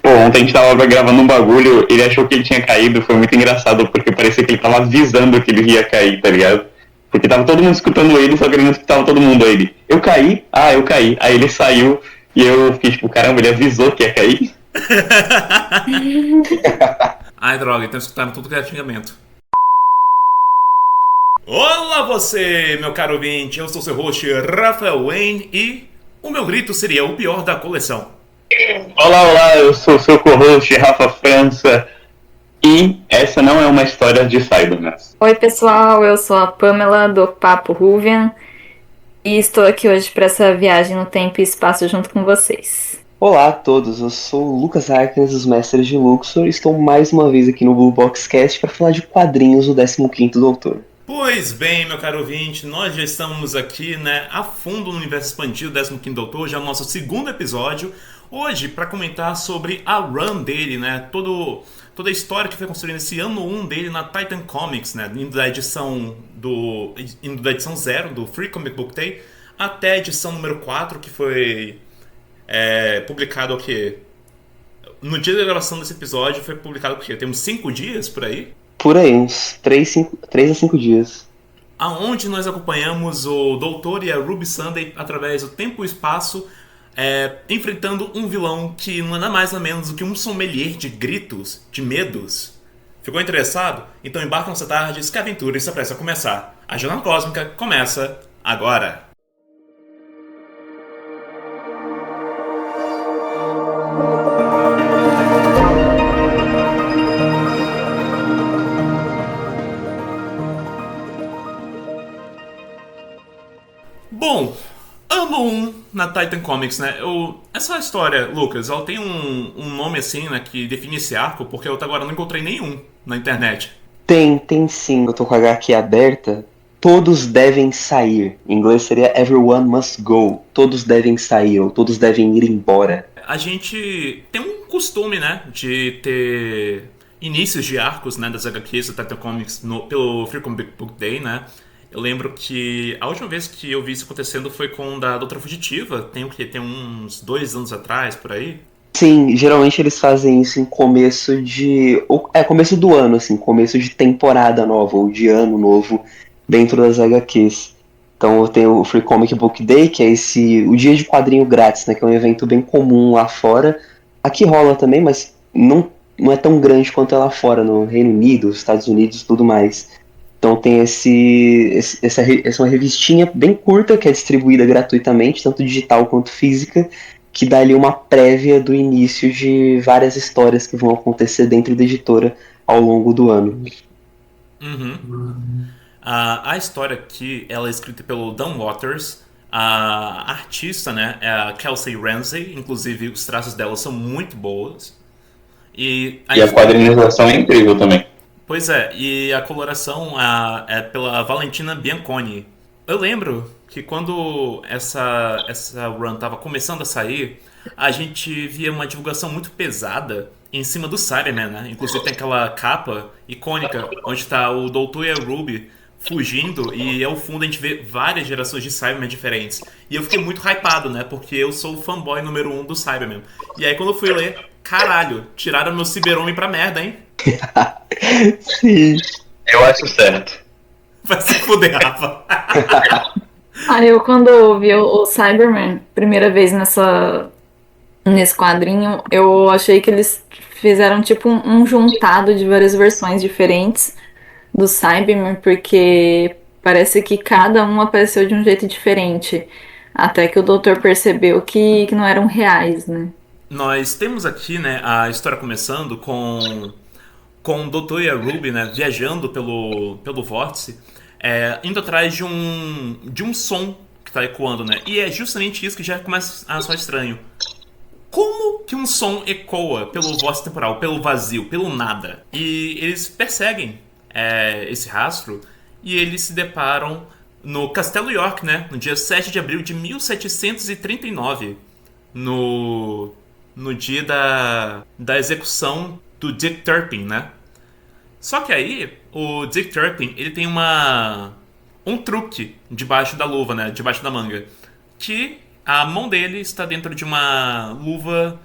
Pô, ontem a gente tava gravando um bagulho, ele achou que ele tinha caído, foi muito engraçado, porque parecia que ele tava avisando que ele ia cair, tá ligado? Porque tava todo mundo escutando ele, só que ele não escutava todo mundo. Aí ele, eu caí? Ah, eu caí. Aí ele saiu e eu fiquei tipo, caramba, ele avisou que ia cair? Ai, droga, então escutaram tudo que era xingamento. Olá você, meu caro ouvinte, eu sou seu host, Rafael Wayne, e o meu grito seria o pior da coleção. Olá, olá, eu sou o seu co-host, Rafa França, e essa não é uma história de Cyberman. Oi pessoal, eu sou a Pamela do Papo Ruvian e estou aqui hoje para essa viagem no tempo e espaço junto com vocês. Olá a todos, eu sou o Lucas Harkness dos Mestres de Luxor e estou mais uma vez aqui no Blue Box Cast para falar de quadrinhos do 15º Doutor. Pois bem, meu caro ouvinte, nós já estamos aqui, né, a fundo no universo expandido do 15º Doutor, já no nosso segundo episódio, hoje para comentar sobre a run dele, né, toda a história que foi construída nesse ano 1 dele na Titan Comics, né, indo da edição 0 do Free Comic Book Day até a edição número 4, que foi publicado o quê? No dia da gravação desse episódio foi publicado o quê? Temos 5 dias por aí? Por aí, uns 3 a 5 dias. Aonde nós acompanhamos o Doutor e a Ruby Sunday através do tempo e espaço, enfrentando um vilão que não é nada mais nada menos do que um sommelier de gritos, de medos. Ficou interessado? Então embarca nessa tarde, que a aventura está prestes a começar. A Jornada Cósmica começa agora. Bom, ano 1 na Titan Comics, né? Essa história, Lucas, ela tem um nome assim, né, que define esse arco, porque eu até agora não encontrei nenhum na internet. Tem sim, eu tô com a HQ aberta. Todos devem sair. Em inglês seria Everyone Must Go. Todos devem sair, ou todos devem ir embora. A gente tem um costume, né, de ter inícios de arcos, né, das HQs da Titan Comics pelo Free Comic Book Day, né? Eu lembro que a última vez que eu vi isso acontecendo foi com o da Doutora Fugitiva, tem uns 2 anos atrás, por aí. Sim, geralmente eles fazem isso em começo começo do ano, assim, começo de temporada nova, ou de ano novo, dentro das HQs. Então eu tenho o Free Comic Book Day, que é o dia de quadrinho grátis, né, que é um evento bem comum lá fora. Aqui rola também, mas não é tão grande quanto é lá fora, no Reino Unido, Estados Unidos e tudo mais. Então tem essa uma revistinha bem curta, que é distribuída gratuitamente, tanto digital quanto física, que dá ali uma prévia do início de várias histórias que vão acontecer dentro da editora ao longo do ano. Uhum. A história aqui, ela é escrita pelo Dan Watters. A artista, né, é a Kelsey Ramsey. Inclusive, os traços dela são muito boas. E a quadrinização é incrível também. Pois é, e a coloração é pela Valentina Bianconi. Eu lembro que quando essa run tava começando a sair, a gente via uma divulgação muito pesada em cima do Cyberman, né? Inclusive tem aquela capa icônica onde tá o Doutor e a Ruby fugindo e ao fundo a gente vê várias gerações de Cyberman diferentes. E eu fiquei muito hypado, né? Porque eu sou o fanboy número 1 do Cyberman. E aí quando eu fui ler, caralho, tiraram meu Cyber-Homem pra merda, hein? Sim. Eu acho certo. Vai se fuder, Rafa. Eu quando ouvi o Cyberman, primeira vez nesse quadrinho, eu achei que eles fizeram tipo um juntado de várias versões diferentes do Cyberman, porque parece que cada um apareceu de um jeito diferente, até que o doutor percebeu que não eram reais, né? Nós temos aqui, né, a história começando com o Doutor e a Ruby, né, viajando pelo vórtice, indo atrás de um som que está ecoando, né? E é justamente isso que já começa a soar estranho. Como que um som ecoa pelo vórtice temporal, pelo vazio, pelo nada? E eles perseguem esse rastro e eles se deparam no Castelo York, né, no dia 7 de abril de 1739, no dia da execução do Dick Turpin, né? Só que aí, o Dick Turpin, ele tem um truque debaixo da luva, né? Debaixo da manga. Que a mão dele está dentro de uma luva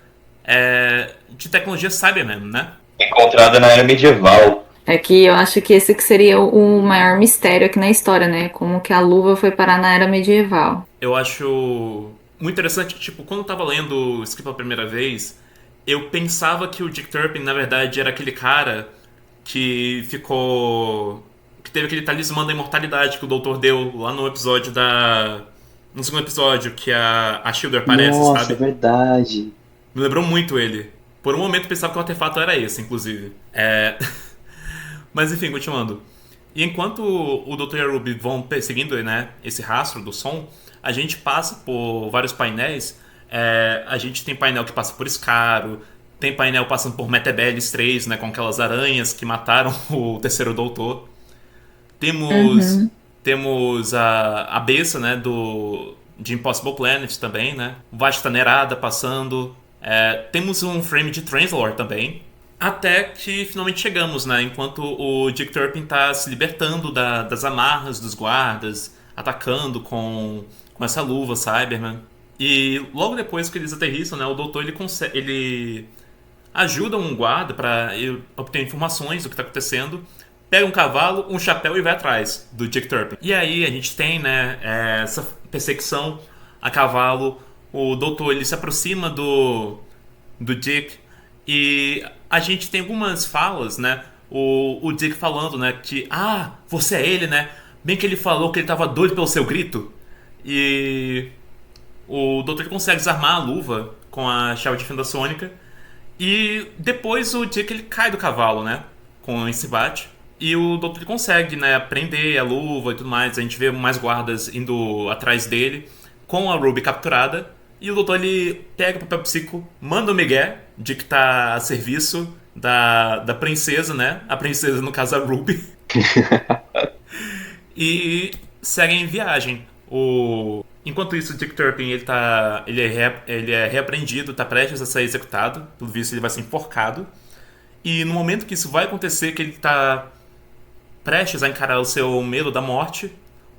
de de tecnologia Cyberman, né? Encontrada na era medieval. É que eu acho que esse que seria o maior mistério aqui na história, né? Como que a luva foi parar na era medieval. Eu acho muito interessante, tipo, quando eu tava lendo isso aqui pela primeira vez, eu pensava que o Dick Turpin, na verdade, era aquele cara que ficou... que teve aquele talismã da imortalidade que o doutor deu lá no episódio da... no segundo episódio, que a Shielder aparece, Nossa, sabe? é verdade. Me lembrou muito ele. Por um momento eu pensava que o artefato era esse, inclusive. Mas enfim, continuando. E enquanto o Dr. e a Ruby vão perseguindo, né, esse rastro do som, a gente passa por vários painéis. A gente tem painel que passa por Scaro, tem painel passando por Metebelis 3, né, com aquelas aranhas que mataram o terceiro doutor. Temos a Bessa, né, de Impossible Planet também, né? Vasta Nerada passando. Temos um frame de Translore também. Até que finalmente chegamos, né? Enquanto o Dick Turpin tá se libertando das amarras dos guardas, atacando com essa luva Cyberman. E logo depois que eles aterrissam, né? O doutor ele ajuda um guarda para obter informações do que tá acontecendo. Pega um cavalo, um chapéu e vai atrás do Dick Turpin. E aí a gente tem, né, essa perseguição a cavalo. O doutor ele se aproxima do Dick e a gente tem algumas falas, né? O Dick falando, né, que você é ele, né? Bem que ele falou que ele tava doido pelo seu grito. E o doutor ele consegue desarmar a luva com a chave de fenda sônica. E depois o Dick ele cai do cavalo, né? Com esse bate. E o doutor ele consegue, né, prender a luva e tudo mais. A gente vê mais guardas indo atrás dele, com a Ruby capturada. E o doutor ele pega o papel psíquico, manda o Miguel, de que tá a serviço da princesa, né? A princesa, no caso, a Ruby. E seguem em viagem. Enquanto isso, o Dick Turpin ele é repreendido, tá prestes a ser executado. Pelo visto, ele vai ser enforcado. E no momento que isso vai acontecer, que ele tá prestes a encarar o seu medo da morte,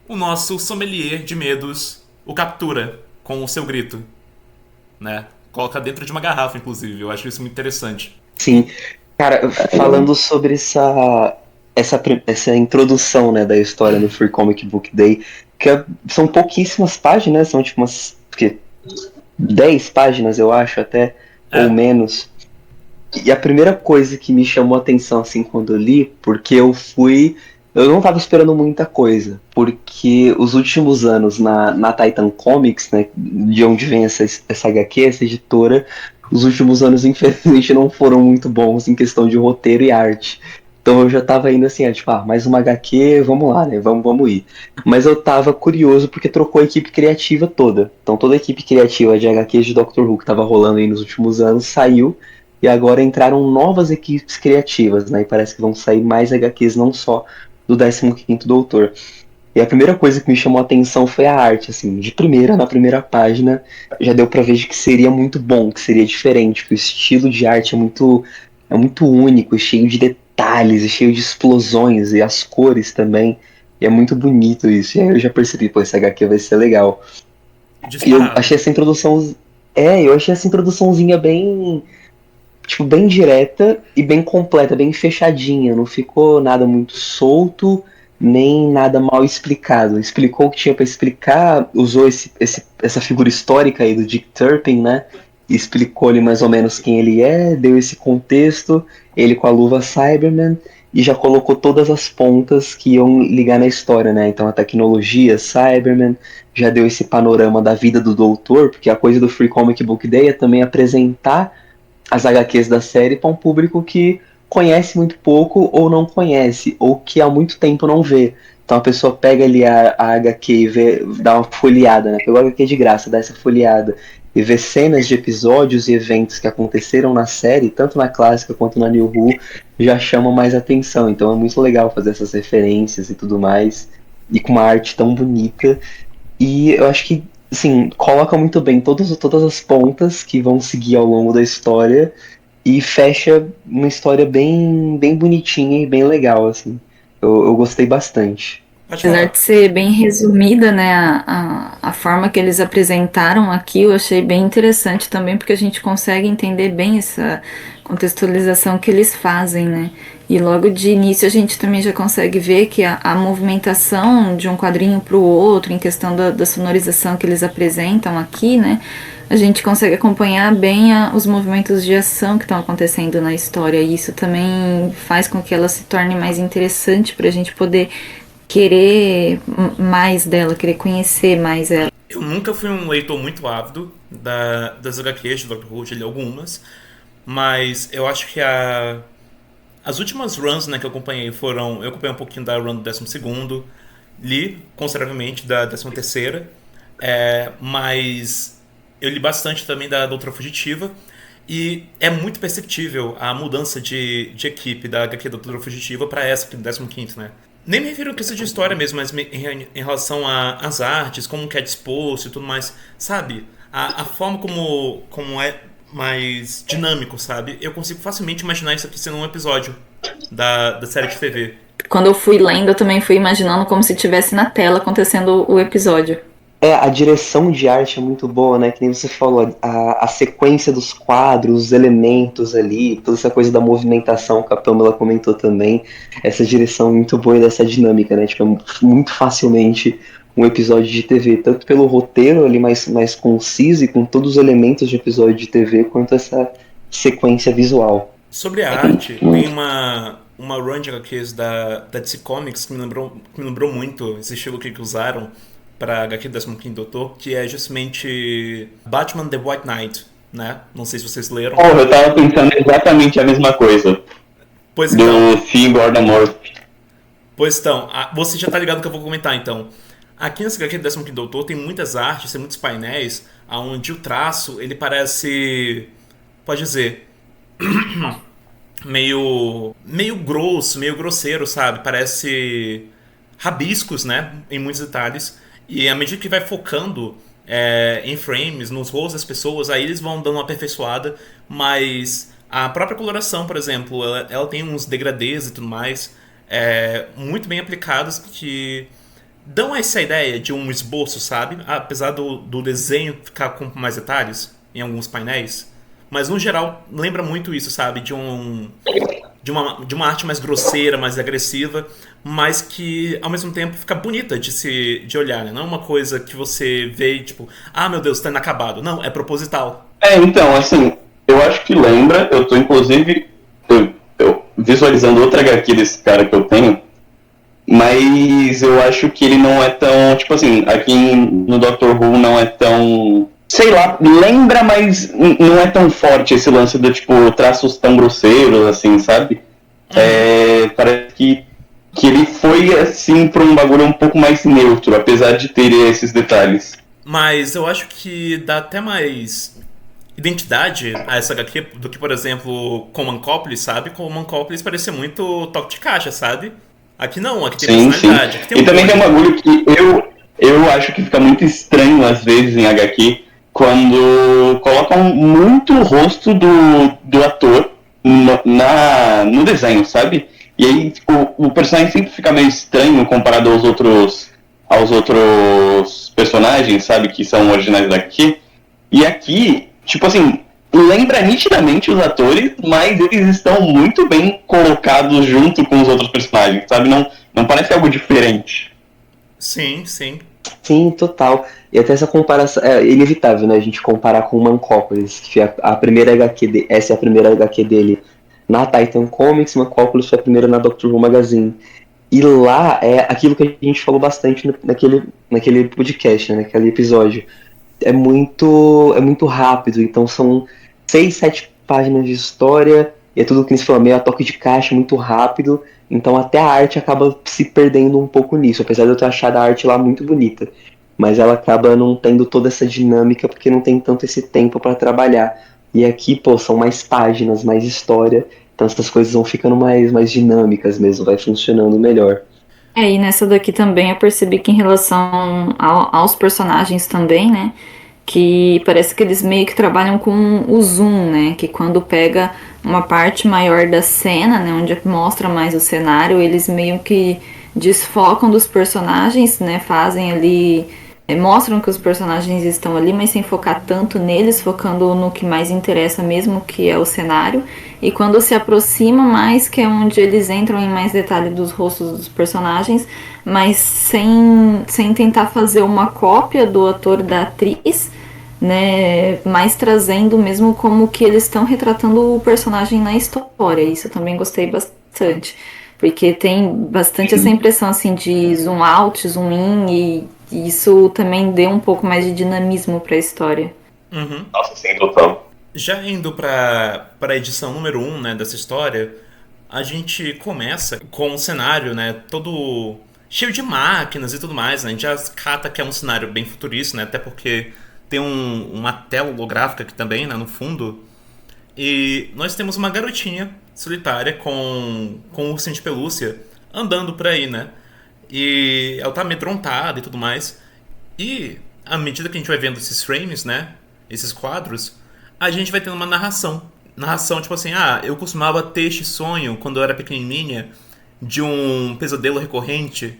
o nosso sommelier de medos o captura com o seu grito, né? Coloca dentro de uma garrafa, inclusive. Eu acho isso muito interessante. Sim. Cara, falando sobre essa introdução, né, da história no Free Comic Book Day, são pouquíssimas páginas, são tipo umas 10 páginas, eu acho, até, ou menos. E a primeira coisa que me chamou a atenção, assim, quando eu li, porque eu não tava esperando muita coisa, porque os últimos anos na Titan Comics, né, de onde vem essa HQ, essa editora, os últimos anos, infelizmente, não foram muito bons em questão de roteiro e arte. Então eu já tava indo assim, mais uma HQ, vamos lá, né, vamos ir. Mas eu tava curioso porque trocou a equipe criativa toda. Então toda a equipe criativa de HQs de Doctor Who que tava rolando aí nos últimos anos saiu, e agora entraram novas equipes criativas, né, e parece que vão sair mais HQs, não só do 15º Doutor. E a primeira coisa que me chamou a atenção foi a arte, assim, de primeira, na primeira página, já deu pra ver que seria muito bom, que seria diferente, que o estilo de arte é muito único, cheio de detalhes, cheio de explosões, e as cores também, e é muito bonito isso, e aí eu já percebi, esse HQ vai ser legal. E eu achei essa introduçãozinha bem direta e bem completa, bem fechadinha. Não ficou nada muito solto, nem nada mal explicado. Explicou o que tinha para explicar, usou essa figura histórica aí do Dick Turpin, né? Explicou-lhe mais ou menos quem ele é, deu esse contexto, ele com a luva Cyberman, e já colocou todas as pontas que iam ligar na história, né? Então a tecnologia Cyberman, já deu esse panorama da vida do Doutor, porque a coisa do Free Comic Book Day é também apresentar as HQs da série para um público que conhece muito pouco ou não conhece, ou que há muito tempo não vê. Então a pessoa pega ali a HQ e dá uma folheada, né? Pegou a HQ de graça, dá essa folheada e vê cenas de episódios e eventos que aconteceram na série, tanto na clássica quanto na New Who, já chama mais atenção. Então é muito legal fazer essas referências e tudo mais, e com uma arte tão bonita. E eu acho que, assim, coloca muito bem todas as pontas que vão seguir ao longo da história e fecha uma história bem, bem bonitinha e bem legal, assim. Eu gostei bastante. Apesar de ser bem resumida, né, a forma que eles apresentaram aqui, eu achei bem interessante também, porque a gente consegue entender bem contextualização que eles fazem, né? E logo de início a gente também já consegue ver que a movimentação de um quadrinho para o outro, em questão da sonorização que eles apresentam aqui, né? A gente consegue acompanhar bem os movimentos de ação que estão acontecendo na história. E isso também faz com que ela se torne mais interessante para a gente poder querer mais dela, querer conhecer mais ela. Eu nunca fui um leitor muito ávido das HQs do Dr. Who, eu li algumas, mas eu acho que as últimas runs, né, que eu acompanhei foram... Eu acompanhei um pouquinho da run do 12º, li consideravelmente da 13ª, mas eu li bastante também da Doutora Fugitiva, e é muito perceptível a mudança de equipe da HQ da Doutora Fugitiva para essa aqui do 15º, né? Nem me refiro a questão de história mesmo, mas em relação às artes, como que é disposto e tudo mais, sabe? A forma como é mais dinâmico, sabe? Eu consigo facilmente imaginar isso aqui sendo um episódio da série de TV. Quando eu fui lendo, eu também fui imaginando como se estivesse na tela acontecendo o episódio. A direção de arte é muito boa, né? Que nem você falou, a sequência dos quadros, os elementos ali, toda essa coisa da movimentação que a Pamela comentou também. Essa direção muito boa e dessa dinâmica, né? Tipo, é muito facilmente um episódio de TV, tanto pelo roteiro ali mais conciso e com todos os elementos de episódio de TV, quanto essa sequência visual. Sobre a arte, tem uma run de HQs da DC Comics que me lembrou muito esse estilo que usaram para HQ do 15º Doutor, que é justamente Batman The White Knight, né? Não sei se vocês leram. Eu tava pensando exatamente a mesma coisa. Pois então. Do Finn Gordon Murphy. Pois então, você já tá ligado que eu vou comentar, então. Aqui nessa HQ do 15º Doutor tem muitas artes, tem muitos painéis, onde o traço, ele parece, pode dizer, meio grosso, meio grosseiro, sabe? Parece rabiscos, né? Em muitos detalhes. E à medida que vai focando em frames, nos rostos das pessoas, aí eles vão dando uma aperfeiçoada, mas a própria coloração, por exemplo, ela tem uns degradês e tudo mais, muito bem aplicados, que dão essa ideia de um esboço, sabe? Apesar do desenho ficar com mais detalhes em alguns painéis. Mas no geral, lembra muito isso, sabe? De uma arte mais grosseira, mais agressiva, mas que ao mesmo tempo fica bonita de olhar, né? Não é uma coisa que você vê e tipo, meu Deus, tá inacabado. Não, é proposital. Então, assim, eu acho que lembra, eu tô inclusive eu visualizando outra HQ desse cara que eu tenho, mas eu acho que ele não é tão, tipo assim, aqui no Doctor Who não é tão... Sei lá, lembra, mas não é tão forte esse lance do, tipo, traços tão grosseiros, assim, sabe? Parece que ele foi, assim, pra um bagulho um pouco mais neutro, apesar de ter esses detalhes. Mas eu acho que dá até mais identidade a essa HQ do que, por exemplo, com Mancópolis, sabe? Com Mancópolis parecia muito toque de caixa, sabe? Aqui não, aqui tem personalidade. Aqui tem também tem um bagulho que eu acho que fica muito estranho, às vezes, em HQ, quando colocam muito o rosto do ator no desenho, sabe? E aí tipo, o personagem sempre fica meio estranho comparado aos outros personagens, sabe? Que são originais daqui. E aqui, tipo assim, lembra nitidamente os atores, mas eles estão muito bem colocados junto com os outros personagens, sabe? Não parece algo diferente. Sim, sim. Sim, total. E até essa comparação é inevitável, né? A gente comparar com o Mancópolis, que é a primeira HQ essa é a primeira HQ dele na Titan Comics, Mancópolis foi a primeira na Doctor Who Magazine. E lá é aquilo que a gente falou bastante naquele podcast, né? Naquele episódio. É muito rápido, então são 6, 7 páginas de história, e é tudo que a gente falou, meio a toque de caixa, muito rápido. Então até a arte acaba se perdendo um pouco nisso, apesar de eu ter achado a arte lá muito bonita. Mas ela acaba não tendo toda essa dinâmica porque não tem tanto esse tempo para trabalhar. E aqui, são mais páginas, mais história, então essas coisas vão ficando mais dinâmicas mesmo, vai funcionando melhor. E nessa daqui também eu percebi que em relação aos personagens também, né, que parece que eles meio que trabalham com o zoom, né, que quando pega uma parte maior da cena, né, onde mostra mais o cenário, eles meio que desfocam dos personagens, né, fazem ali mostram que os personagens estão ali, mas sem focar tanto neles, focando no que mais interessa mesmo, que é o cenário. E quando se aproxima mais, que é onde eles entram em mais detalhe dos rostos dos personagens, mas sem tentar fazer uma cópia do ator e da atriz, né, mas trazendo mesmo como que eles estão retratando o personagem na história. Isso eu também gostei bastante, porque tem bastante essa impressão assim de zoom out, zoom in, e isso também deu um pouco mais de dinamismo para a história. Uhum. Nossa, sim, total. Já indo para a edição número 1, né, dessa história, a gente começa com um cenário, né, todo cheio de máquinas e tudo mais, né? A gente já cata que é um cenário bem futurista, né, até porque tem uma tela holográfica aqui também, né, no fundo. E nós temos uma garotinha solitária com um ursinho de pelúcia andando por aí, né? E ela tá amedrontada e tudo mais. E à medida que a gente vai vendo esses frames, né, esses quadros, a gente vai tendo uma narração. Narração tipo assim, eu costumava ter este sonho quando eu era pequenininha, de um pesadelo recorrente,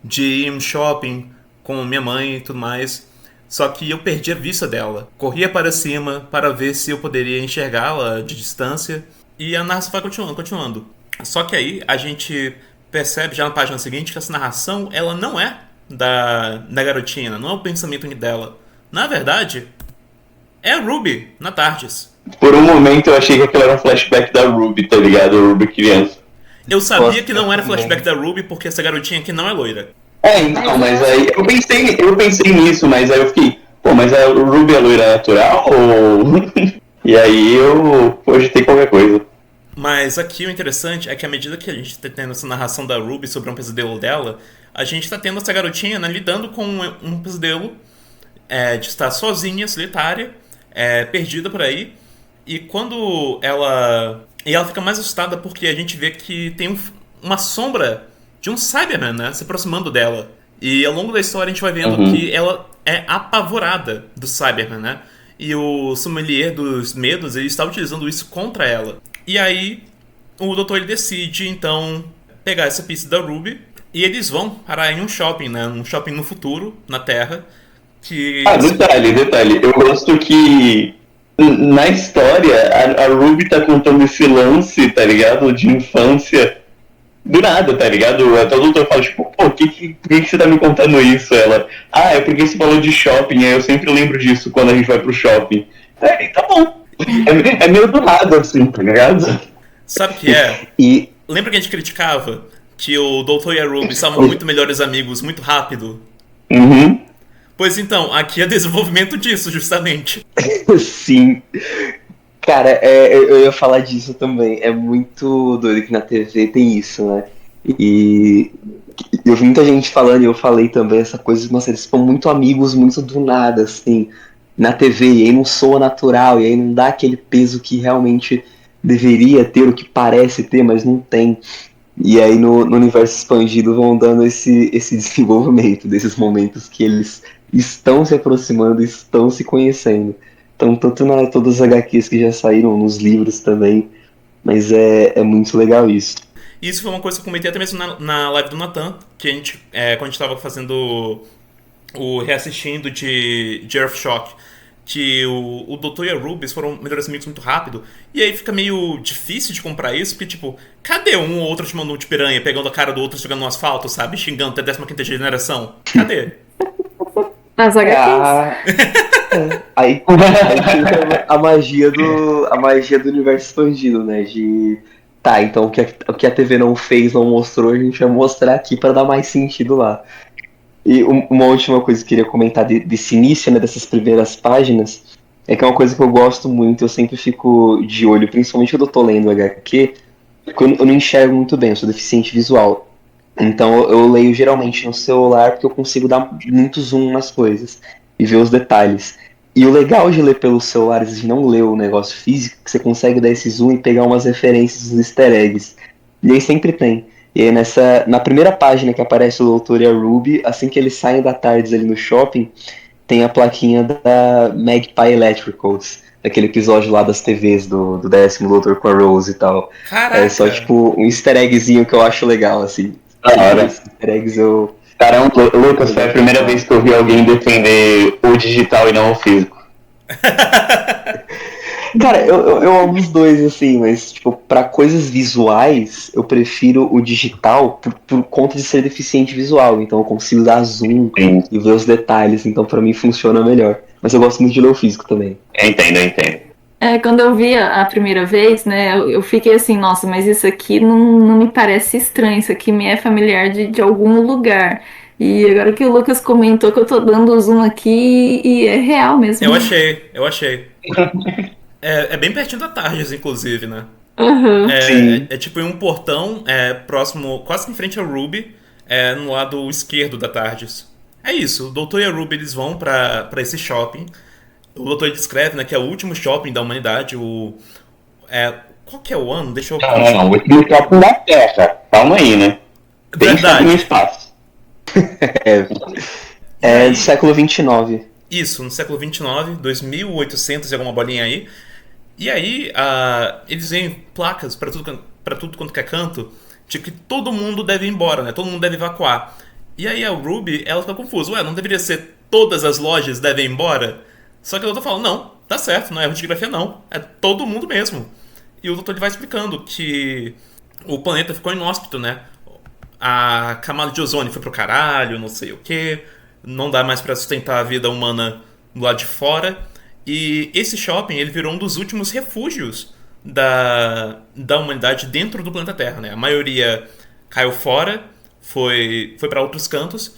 de ir em um shopping com minha mãe e tudo mais. Só que eu perdi a vista dela. Corria para cima para ver se eu poderia enxergá-la de distância. E a narração vai continuando. Só que aí a gente percebe já na página seguinte que essa narração, ela não é da garotinha, não é o pensamento dela. Na verdade, é a Ruby, na Tardes. Por um momento eu achei que aquilo era um flashback da Ruby, tá ligado? A Ruby criança. Eu sabia que não era flashback da Ruby porque essa garotinha aqui não é loira. Então, mas aí eu pensei nisso, mas aí eu fiquei, mas a Ruby é loira natural ou... E aí eu cogitei qualquer coisa. Mas aqui o interessante é que à medida que a gente está tendo essa narração da Ruby sobre um pesadelo dela, a gente está tendo essa garotinha, né, lidando com um pesadelo de estar sozinha, solitária, perdida por aí. E quando ela fica mais assustada porque a gente vê que tem uma sombra de um Cyberman, né, se aproximando dela. E ao longo da história a gente vai vendo que ela é apavorada do Cyberman, né? E o sommelier dos medos, ele está utilizando isso contra ela. E aí o doutor ele decide, então, pegar essa pista da Ruby e eles vão parar em um shopping, né? Um shopping no futuro, na Terra. Detalhe. Eu gosto que na história a Ruby tá contando esse lance, tá ligado? De infância. Do nada, tá ligado? Até o doutor fala, tipo, por que você tá me contando isso? Ela, é porque você falou de shopping, aí eu sempre lembro disso quando a gente vai pro shopping. Tá bom. É meio do nada, assim, tá ligado? Sabe o que é? E lembra que a gente criticava que o doutor e a Ruby estavam muito melhores amigos, muito rápido? Uhum. Pois então, aqui é desenvolvimento disso, justamente. sim. Cara, eu ia falar disso também. É muito doido que na TV tem isso, né? E eu vi muita gente falando, e eu falei também essa coisa, nossa, eles são muito amigos, muito do nada, assim, na TV, e aí não soa natural, e aí não dá aquele peso que realmente deveria ter, o que parece ter, mas não tem. E aí no universo expandido vão dando esse desenvolvimento, desses momentos que eles estão se aproximando, estão se conhecendo. Então, tanto todas as HQs que já saíram, nos livros também, mas é muito legal isso. Isso foi uma coisa que eu comentei até mesmo na live do Nathan, que a gente, quando a gente estava fazendo o reassistindo de Earthshock, que o Doutor e a Ruby foram melhores amigos muito rápido, e aí fica meio difícil de comprar isso, porque tipo, cadê um ou outro chamando de piranha, pegando a cara do outro, jogando no asfalto, sabe, xingando até 15ª geração? Cadê? Nas HQs. Aí fica a magia do universo expandido, né? Então o que a TV não fez, não mostrou, a gente vai mostrar aqui para dar mais sentido lá. E uma última coisa que eu queria comentar desse início, né, dessas primeiras páginas, é que é uma coisa que eu gosto muito, eu sempre fico de olho, principalmente quando eu tô lendo HQ, porque eu não enxergo muito bem, eu sou deficiente visual. Então eu leio geralmente no celular porque eu consigo dar muito zoom nas coisas e ver os detalhes. E o legal de ler pelo celular, de não ler o negócio físico, que você consegue dar esse zoom e pegar umas referências dos easter eggs. E aí sempre tem. E aí na primeira página que aparece o Doutor e a Ruby, assim que eles saem da tarde ali no shopping, tem a plaquinha da Magpie Electricals, daquele episódio lá das TVs do 10º Doutor com a Rose e tal. Caraca. É só tipo um easter eggzinho que eu acho legal, assim. Da hora. Esses easter eggs eu Caramba, Lucas, foi a primeira vez que eu vi alguém defender o digital e não o físico. Cara, eu amo os dois, assim, mas, tipo, pra coisas visuais, eu prefiro o digital por conta de ser deficiente visual. Então eu consigo dar zoom Sim. e ver os detalhes, então pra mim funciona melhor. Mas eu gosto muito de ler o físico também. Eu entendo. Quando eu vi a primeira vez, né, eu fiquei assim, nossa, mas isso aqui não me parece estranho, isso aqui me é familiar de algum lugar. E agora que o Lucas comentou que eu tô dando zoom aqui e é real mesmo. Eu achei. É bem pertinho da Targes, inclusive, né? Aham. Sim. É tipo em um portão próximo, quase em frente ao Ruby, no lado esquerdo da Targes. É isso, o Doutor e a Ruby eles vão pra esse shopping. O Doutor descreve, né, que é o último shopping da humanidade. Qual que é o ano? Deixa eu... Não, o último shopping da Terra. Calma aí, né? Tem Verdade. shopping no espaço. É do século XXIX. Isso, no século XXIX, 2800 e alguma bolinha aí. E aí, eles veem placas pra tudo quanto que é canto, de que todo mundo deve ir embora, né? Todo mundo deve evacuar. E aí a Ruby, ela fica confusa. Ué, não deveria ser todas as lojas devem ir embora? Só que o doutor fala, não, tá certo, não é erro de grafia não. É todo mundo mesmo. E o doutor ele vai explicando que o planeta ficou inóspito, né? A camada de ozônio foi pro caralho, não sei o que. Não dá mais pra sustentar a vida humana do lado de fora. E esse shopping ele virou um dos últimos refúgios da humanidade dentro do planeta Terra, né? A maioria caiu fora, foi para outros cantos,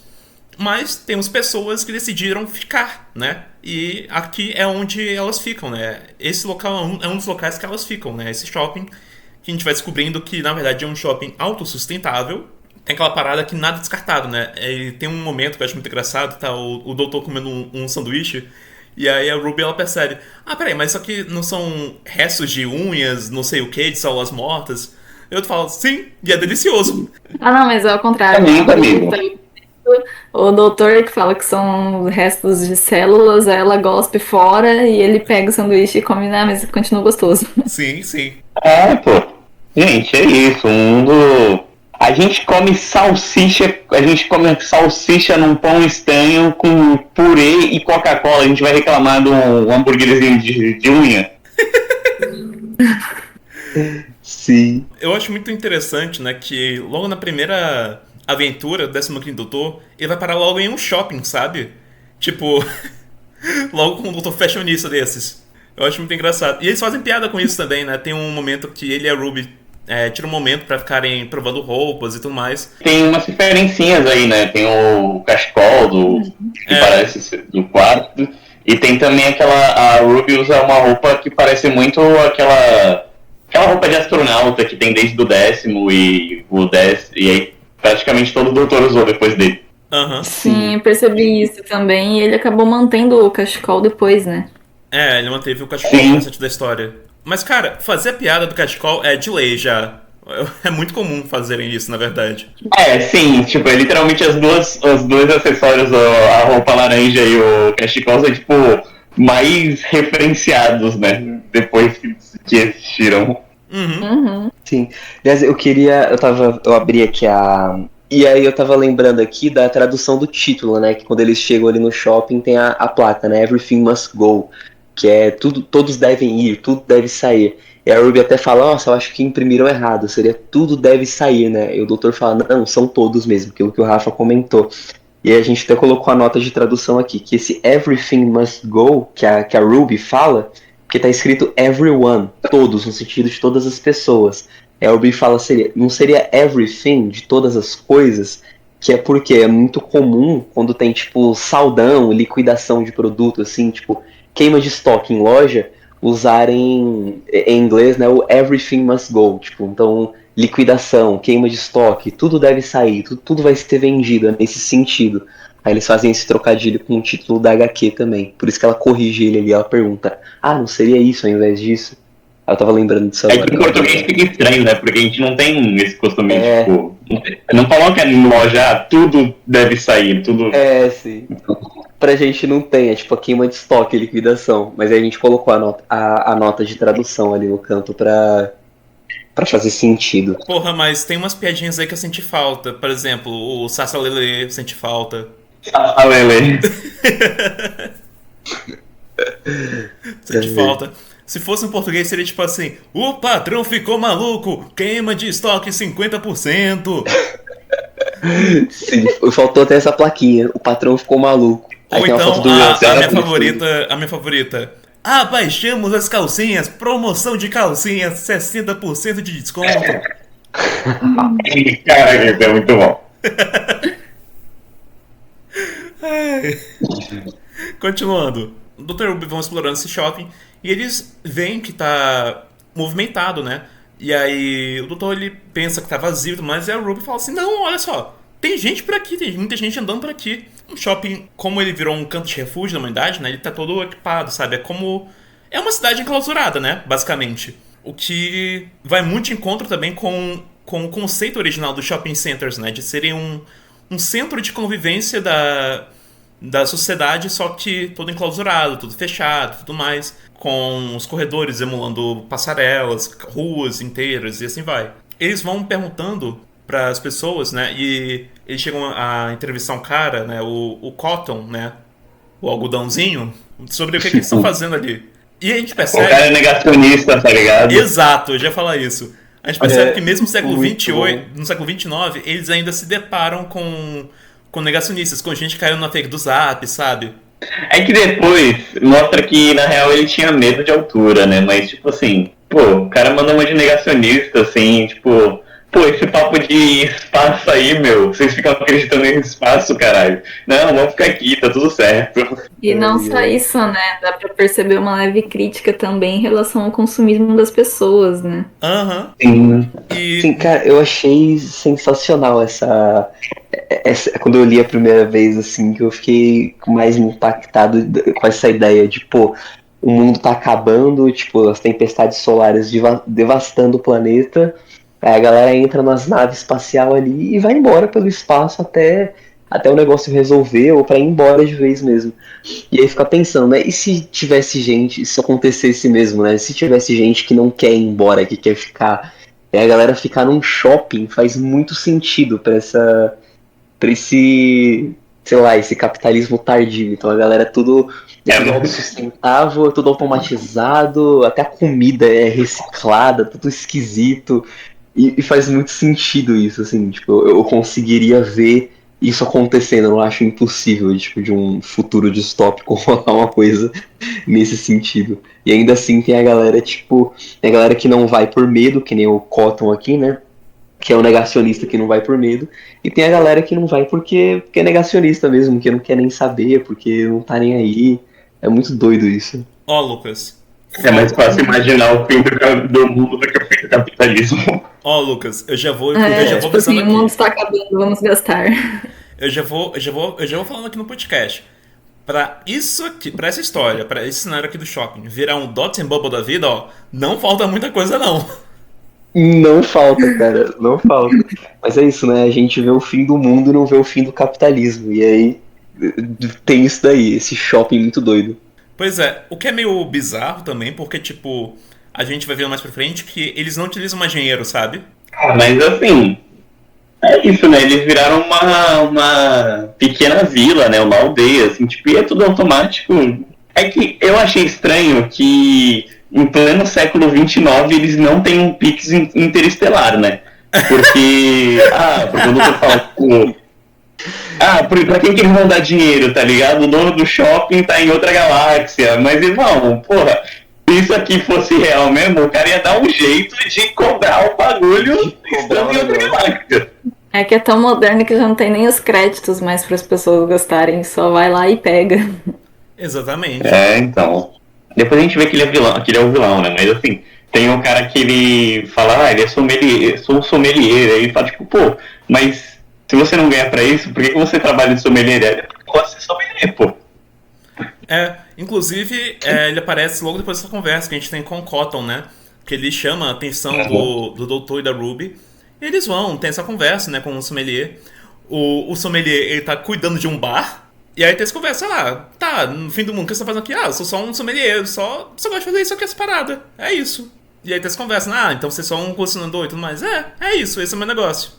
mas temos pessoas que decidiram ficar, né? E aqui é onde elas ficam, né? Esse local é um dos locais que elas ficam, né? Esse shopping que a gente vai descobrindo que na verdade é um shopping autossustentável. Tem aquela parada que nada é descartado, né? E tem um momento que eu acho muito engraçado, tá o doutor comendo um sanduíche. E aí a Ruby ela percebe, peraí, mas isso aqui não são restos de unhas, não sei o que, de células mortas? Eu falo, sim, e é delicioso. Não, mas é ao contrário. Amigo. O doutor que fala que são restos de células, ela gospe fora e ele pega o sanduíche e come, mas continua gostoso. Sim. Pô. Gente, é isso. A gente come salsicha num pão estranho com purê e Coca-Cola. A gente vai reclamar de um hambúrguerzinho de unha. Sim. Eu acho muito interessante, né, que logo na primeira aventura do 15º Doutor, ele vai parar logo em um shopping, sabe? Tipo, logo com um doutor fashionista desses. Eu acho muito engraçado. E eles fazem piada com isso também, né? Tem um momento que ele e a Ruby tiram um momento pra ficarem provando roupas e tudo mais. Tem umas referencinhas aí, né? Tem o cachecol que parece ser do quarto. E tem também a Ruby usa uma roupa que parece muito aquela roupa de astronauta que tem desde o 10º e aí praticamente todo doutor usou depois dele. Uhum. Sim, eu percebi isso também. E ele acabou mantendo o cachecol depois, né? Ele manteve o cachecol no restante da história. Mas, cara, fazer a piada do cachecol é de lei já. É muito comum fazerem isso, na verdade. Sim, tipo, é literalmente os dois acessórios, a roupa laranja e o cachecol são, tipo, mais referenciados, né? Depois que existiram. Uhum. Sim. Aliás, eu abri aqui e aí eu tava lembrando aqui da tradução do título, né? Que quando eles chegam ali no shopping tem a placa, né? Everything must go. Que é todos devem ir, tudo deve sair. E a Ruby até fala, nossa, eu acho que imprimiram errado, seria tudo deve sair, né? E o doutor fala, não, são todos mesmo, aquilo que o Rafa comentou. E aí a gente até colocou a nota de tradução aqui, que esse everything must go, que a Ruby fala, porque tá escrito everyone, todos, no sentido de todas as pessoas. E a Ruby fala, não seria everything, de todas as coisas, que é porque é muito comum quando tem, tipo, saldão, liquidação de produto, assim, tipo, queima de estoque em loja, usarem em inglês, né, o everything must go, tipo, então liquidação, queima de estoque, tudo deve sair, tudo vai ser vendido nesse sentido. Aí eles fazem esse trocadilho com o título da HQ também, por isso que ela corrige ele ali, ela pergunta, não seria isso ao invés disso? Eu tava lembrando disso agora. Que em português fica estranho, né, porque a gente não tem esse costume, tipo, não coloca em loja, tudo deve sair, tudo... Sim. Pra gente não tem, é tipo a queima de estoque, liquidação. Mas aí a gente colocou a nota de tradução ali no canto pra pra fazer sentido. Porra, mas tem umas piadinhas aí que eu senti falta. Por exemplo, o Sassa Lelê senti falta. Ah, Lele. Senti falta. Se fosse em português seria tipo assim: o patrão ficou maluco, queima de estoque 50%. Sim, faltou até essa plaquinha. O patrão ficou maluco. Aí Ou tem uma então foto do a WhatsApp. minha favorita. Abaixamos as calcinhas, promoção de calcinhas, 60% de desconto. Cara, isso é muito bom. Ai. Continuando. O Dr. Ruby vão explorando esse shopping e eles veem que tá movimentado, né? E aí o doutor ele pensa que tá vazio, mas a Ruby fala assim: não, olha só, tem gente por aqui, tem muita gente andando por aqui. O shopping, como ele virou um canto de refúgio da humanidade, né? Ele tá todo equipado, sabe? É como. É uma cidade enclausurada, né? Basicamente. O que vai muito de encontro também com o conceito original dos shopping centers, né? De serem um centro de convivência da sociedade, só que todo enclausurado, tudo fechado, tudo mais, com os corredores emulando passarelas, ruas inteiras e assim vai. Eles vão perguntando para as pessoas, né? E eles chegam a entrevistar um cara, né? O Cotton, né? O algodãozinho, sobre o que eles estão fazendo ali. E a gente O percebe. cara é negacionista, tá ligado? Exato, eu já ia falar isso. A gente percebe que mesmo no século muito XXVIII, bom. no século XXIX, eles ainda se deparam com negacionistas, com gente que caiu na fake do Zap, sabe? É que depois mostra que, na real, ele tinha medo de altura, né? Mas, tipo assim, pô, o cara manda uma de negacionista, assim, tipo, pô, esse papo de espaço aí, meu, vocês ficam acreditando em espaço, caralho. Não, vamos ficar aqui, tá tudo certo. E não só isso, né? Dá pra perceber uma leve crítica também em relação ao consumismo das pessoas, né? Aham. Sim. E. Sim, cara, eu achei sensacional quando eu li a primeira vez, assim, que eu fiquei mais impactado com essa ideia de, pô, o mundo tá acabando, tipo, as tempestades solares devastando o planeta, aí a galera entra nas naves espacial ali e vai embora pelo espaço até o negócio resolver ou pra ir embora de vez mesmo. E aí fica pensando, né, e se tivesse gente, se acontecesse mesmo, né, se tivesse gente que não quer ir embora, que quer ficar, e a galera ficar num shopping faz muito sentido pra esse, sei lá, esse capitalismo tardio. Então a galera é tudo autossustentável, tudo automatizado, até a comida é reciclada, tudo esquisito. E faz muito sentido isso, assim, tipo, eu conseguiria ver isso acontecendo, eu não acho impossível, tipo, de um futuro distópico rolar uma coisa nesse sentido. E ainda assim tem a galera, tipo, tem a galera que não vai por medo, que nem o Cotton aqui, né? Que é o negacionista que não vai por medo, e tem a galera que não vai porque é negacionista mesmo, que não quer nem saber, porque não tá nem aí. É muito doido isso. Ó, Lucas. É mais fácil imaginar o fim do mundo do que o fim do capitalismo. Ó, Lucas, eu já vou Tipo avisando assim, o mundo aqui. está acabando, vamos gastar. Eu já vou falando aqui no podcast. Pra isso aqui, pra essa história, pra esse cenário aqui do shopping virar um Dots and Bubble da vida, ó, não falta muita coisa não. Não falta, cara, não falta. Mas é isso, né? A gente vê o fim do mundo e não vê o fim do capitalismo. E aí tem isso daí, esse shopping muito doido. Pois é, o que é meio bizarro também, porque, tipo, a gente vai ver mais pra frente que eles não utilizam mais dinheiro, sabe? Ah, mas assim, é isso, né? Eles viraram uma pequena vila, né? Uma aldeia, assim, tipo, e é tudo automático. É que eu achei estranho que em pleno século XXIX eles não têm um Pix interestelar, né? Porque. Porque o doutor fala, tipo. Pra quem que eles vão dar dinheiro, tá ligado? O dono do shopping tá em outra galáxia. Mas, irmão, porra, se isso aqui fosse real mesmo, o cara ia dar um jeito de cobrar o bagulho estando em outra galáxia. É que é tão moderno que já não tem nem os créditos mais para as pessoas gostarem, só vai lá e pega. Exatamente. É, então. Depois a gente vê que ele é o vilão, né? Mas assim, tem um cara que ele fala, ele é sommelier, sou um sommelier. Aí ele fala, tipo, pô, mas se você não ganha pra isso, por que você trabalha de sommelier? Ele gosta de ser sommelier, pô. Inclusive, ele aparece logo depois dessa conversa que a gente tem com o Cotton, né? Que ele chama a atenção do doutor e da Ruby. E eles vão, tem essa conversa, né, com o sommelier. O sommelier, ele tá cuidando de um bar. E aí tem essa conversa, no fim do mundo, o que você tá fazendo aqui? Eu sou só um sommelier, só gosto de fazer isso aqui, essa parada. É isso. E aí eles conversam, então vocês são um colecionador e tudo mais. É isso, esse é o meu negócio.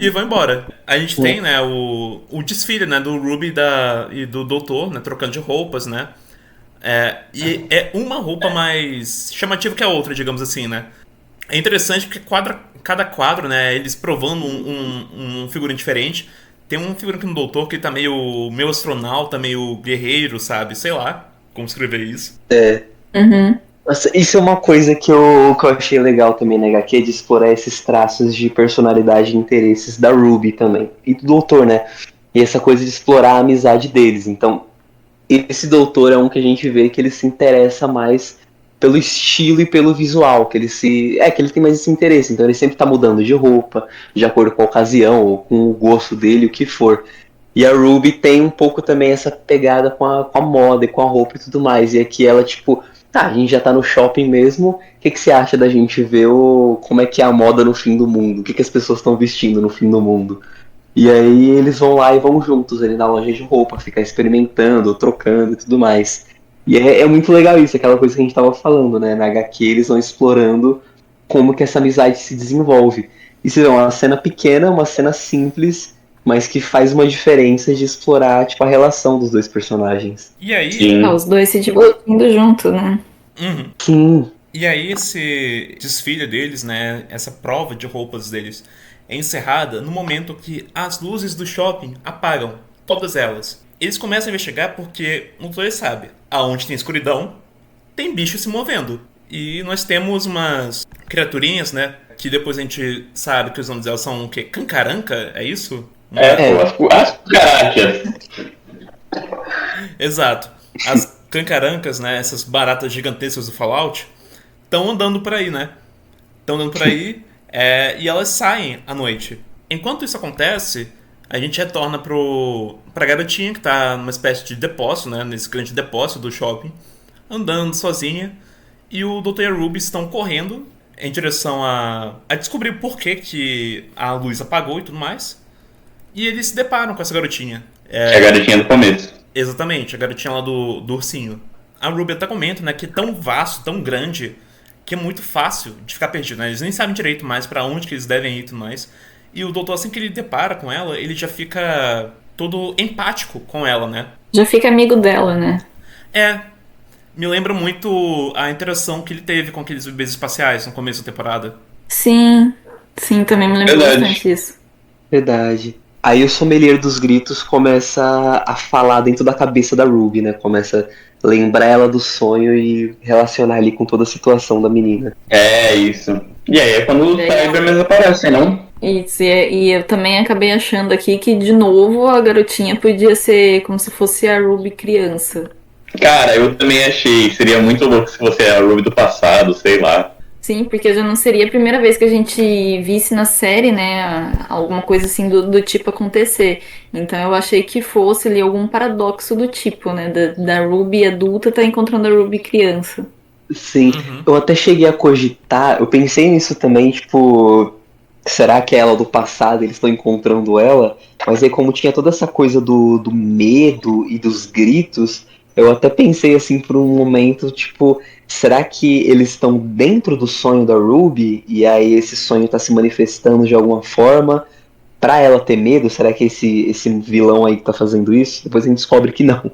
E vão embora. A gente tem, né, o desfile, né, do Ruby e do Doutor, né, trocando de roupas, né. E é uma roupa mais chamativa que a outra, digamos assim, né. É interessante porque cada quadro, né, eles provando um figurino diferente. Tem um figurino aqui no Doutor que tá meio astronauta, meio guerreiro, sabe? Sei lá como escrever isso. Uhum. Nossa, isso é uma coisa que eu achei legal também na HQ, de explorar esses traços de personalidade e interesses da Ruby também. E do Doutor, né? E essa coisa de explorar a amizade deles. Então, esse Doutor é um que a gente vê que ele se interessa mais pelo estilo e pelo visual, que ele tem mais esse interesse. Então ele sempre tá mudando de roupa, de acordo com a ocasião, ou com o gosto dele, o que for. E a Ruby tem um pouco também essa pegada com a moda e com a roupa e tudo mais. E aqui ela, tipo, a gente já tá no shopping mesmo, o que você acha da gente ver como é que é a moda no fim do mundo? O que as pessoas estão vestindo no fim do mundo? E aí eles vão lá e vão juntos ali na loja de roupa, ficar experimentando, trocando e tudo mais. E é muito legal isso, aquela coisa que a gente tava falando, né? Na HQ eles vão explorando como que essa amizade se desenvolve. E se é uma cena pequena, uma cena simples, mas que faz uma diferença de explorar, tipo, a relação dos dois personagens. E aí... Sim. Os dois se divertindo junto, né? Sim. E aí esse desfile deles, né, essa prova de roupas deles, é encerrada no momento que as luzes do shopping apagam, todas elas. Eles começam a investigar porque o Doutor sabe, aonde tem escuridão, tem bicho se movendo. E nós temos umas criaturinhas, né, que depois a gente sabe que os nomes delas são o quê? Cancaranca? É isso? As cucarachas. Exato. As cancarancas, né, essas baratas gigantescas do Fallout, estão andando por aí, né? Estão andando por aí e elas saem à noite. Enquanto isso acontece, a gente retorna pra garotinha que tá numa espécie de depósito, né? Nesse grande depósito do shopping, andando sozinha. E o Doutor e a Ruby estão correndo em direção a descobrir por que a luz apagou e tudo mais. E eles se deparam com essa garotinha. É a garotinha do começo. Exatamente, a garotinha lá do ursinho. A Ruby até comenta, né, que é tão vasto, tão grande, que é muito fácil de ficar perdido, né? Eles nem sabem direito mais pra onde que eles devem ir e tudo mais. E o doutor, assim que ele depara com ela, ele já fica todo empático com ela, né? Já fica amigo dela, né? Me lembra muito a interação que ele teve com aqueles bebês espaciais no começo da temporada. Sim, também me lembro Verdade. bastante disso. Verdade. Aí o sommelier dos gritos começa a falar dentro da cabeça da Ruby, né? Começa a lembrar ela do sonho e relacionar ali com toda a situação da menina. É isso. E aí é quando os Cybermen aparecem, não? Isso, e eu também acabei achando aqui que, de novo, a garotinha podia ser como se fosse a Ruby criança. Cara, eu também achei. Seria muito louco se fosse a Ruby do passado, sei lá. Sim, porque já não seria a primeira vez que a gente visse na série, né, alguma coisa assim do tipo acontecer. Então eu achei que fosse ali algum paradoxo do tipo, né, da Ruby adulta tá encontrando a Ruby criança. Sim, eu até cheguei a cogitar, eu pensei nisso também, tipo, será que é ela do passado, eles estão encontrando ela? Mas aí como tinha toda essa coisa do medo e dos gritos, eu até pensei assim por um momento, tipo, será que eles estão dentro do sonho da Ruby e aí esse sonho tá se manifestando de alguma forma pra ela ter medo? Será que esse vilão aí que tá fazendo isso? Depois a gente descobre que não.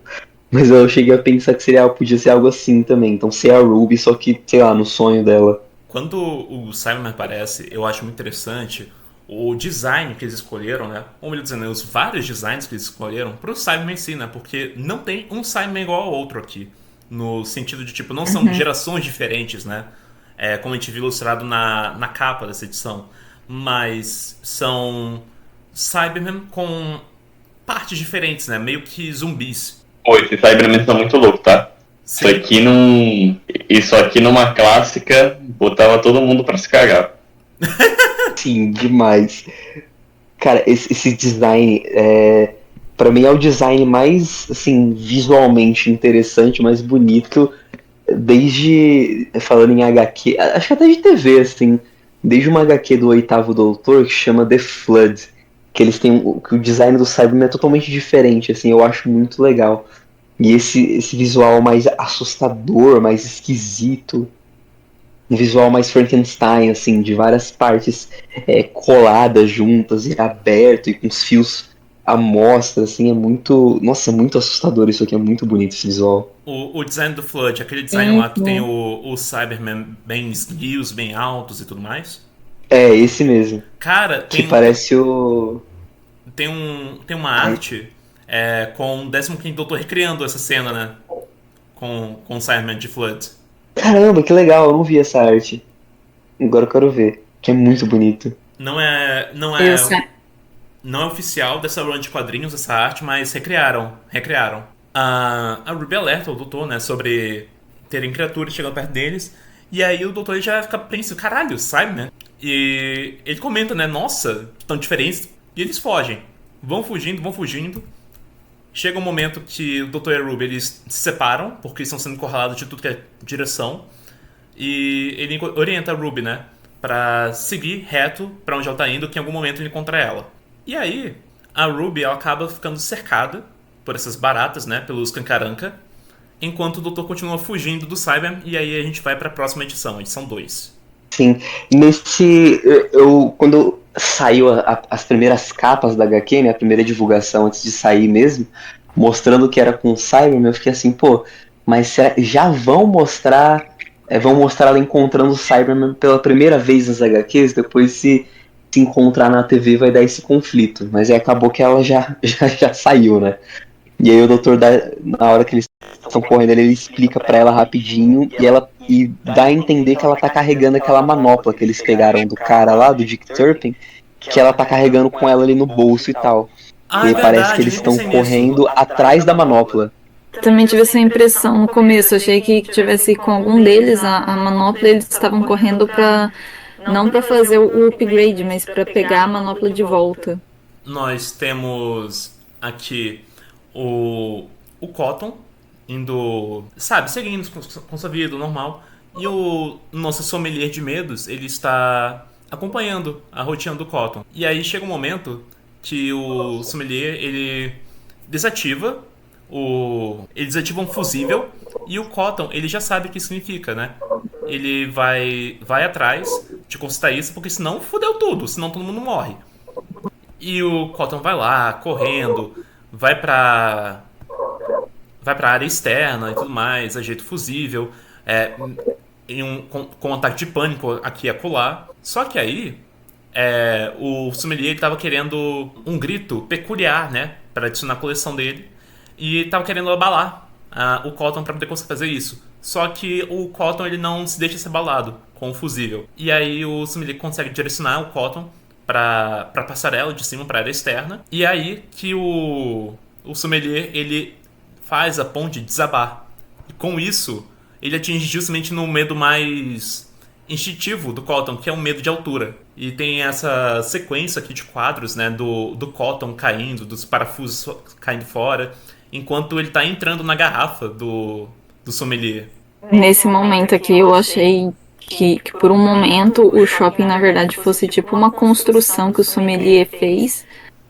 Mas eu cheguei a pensar que podia ser algo assim também. Então ser a Ruby, só que, sei lá, no sonho dela. Quando o Simon aparece, eu acho muito interessante o design que eles escolheram, né? Ou melhor dizendo, os vários designs que eles escolheram pro Simon em si, né? Porque não tem um Simon igual ao outro aqui. No sentido de, tipo, não são gerações diferentes, né? Como a gente viu ilustrado na capa dessa edição. Mas são Cybermen com partes diferentes, né? Meio que zumbis. Pô, esses Cybermen são muito loucos, tá? Sim. Isso aqui numa clássica botava todo mundo pra se cagar. Sim, demais. Cara, esse design, pra mim é o design mais, assim, visualmente interessante, mais bonito, desde, falando em HQ, acho que até de TV, assim, desde uma HQ do Oitavo Doutor que chama The Flood, que eles têm, que o design do Cyberman é totalmente diferente, assim, eu acho muito legal. E esse visual mais assustador, mais esquisito. um visual mais Frankenstein, assim, de várias partes coladas juntas e aberto e com os fios à mostra, assim, é muito. Nossa, é muito assustador isso aqui, é muito bonito esse visual. O design do Flood, aquele design Sim, lá que tem sim. o Cyberman bem esguios, bem altos e tudo mais. É, esse mesmo. Cara, Que parece o. tem uma Ai, arte com o 15º Doutor recriando essa cena, né? Com o Cyberman de Flood. caramba, que legal, eu não vi essa arte. Agora eu quero ver. Que é muito bonito. Não é, não Eu é, sei. não é oficial dessa run de quadrinhos essa arte, mas recriaram. A Ruby alerta o doutor, né, sobre terem criaturas chegando perto deles. E aí o doutor ele já fica pensando, caralho, sabe, né? E ele comenta, né, nossa, tão diferentes. E eles fogem. Vão fugindo, vão fugindo. Chega um momento que o doutor e a Ruby eles se separam, porque eles estão sendo encurralados de tudo que é direção. E ele orienta a Ruby, né, pra seguir reto pra onde ela tá indo, que em algum momento ele encontra ela. E aí, a Ruby ela acaba ficando cercada por essas baratas, né, pelos Kankaranka, enquanto o doutor continua fugindo do Cyber, e aí a gente vai pra próxima edição, edição 2. Sim, quando saiu as primeiras capas da HQ, né, a primeira divulgação antes de sair mesmo, mostrando que era com o Cyberman, eu fiquei assim, pô, mas já vão mostrar ela encontrando o Cyberman pela primeira vez nas HQs, depois se encontrar na TV vai dar esse conflito, mas aí acabou que ela já saiu, né? E aí o doutor, na hora que eles estão correndo, ele explica pra ela rapidinho e dá a entender que ela tá carregando aquela manopla que eles pegaram do cara lá, do Dick Turpin, que ela tá carregando com ela ali no bolso e tal. E Ah, é aí parece que verdade, eles nem estão pensei nisso. correndo atrás da manopla. Também tive essa impressão no começo. Achei que tivesse com algum deles a manopla, eles estavam correndo pra. Não pra fazer o upgrade, mas pra pegar a manopla de volta. Nós temos aqui o Cotton indo, sabe, seguindo com sua vida normal. E o nosso sommelier de medos, ele está acompanhando a rotina do Cotton. E aí chega um momento que o sommelier, ele desativa um fusível e o Cotton, ele já sabe o que significa, né? Ele vai atrás de constatar isso, porque senão fudeu tudo, senão todo mundo morre. E o Cotton vai lá, correndo, vai pra. Vai pra área externa e tudo mais, ajeita o fusível, com um ataque de pânico aqui e acolá. Só que aí, o sommelier ele tava querendo um grito peculiar, né? Pra adicionar à coleção dele. E tava querendo abalar o Cotton pra poder conseguir fazer isso. Só que o Cotton ele não se deixa ser abalado com o fusível. E aí o sommelier consegue direcionar o Cotton pra passarela de cima, pra área externa. E aí que o sommelier ele faz a ponte desabar. E com isso, ele atinge justamente no medo mais instintivo do Cotton, que é um medo de altura. E tem essa sequência aqui de quadros, né, do Cotton caindo, dos parafusos caindo fora, enquanto ele tá entrando na garrafa do sommelier. Nesse momento aqui, eu achei que por um momento o shopping, na verdade, fosse tipo uma construção que o sommelier fez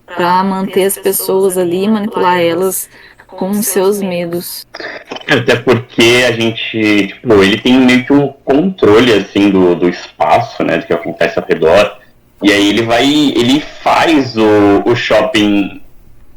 para manter as pessoas ali, manipular elas com os seus medos. Até porque a gente, tipo, ele tem meio que um controle, assim, do espaço, né, do que acontece ao redor. E aí ele faz o shopping.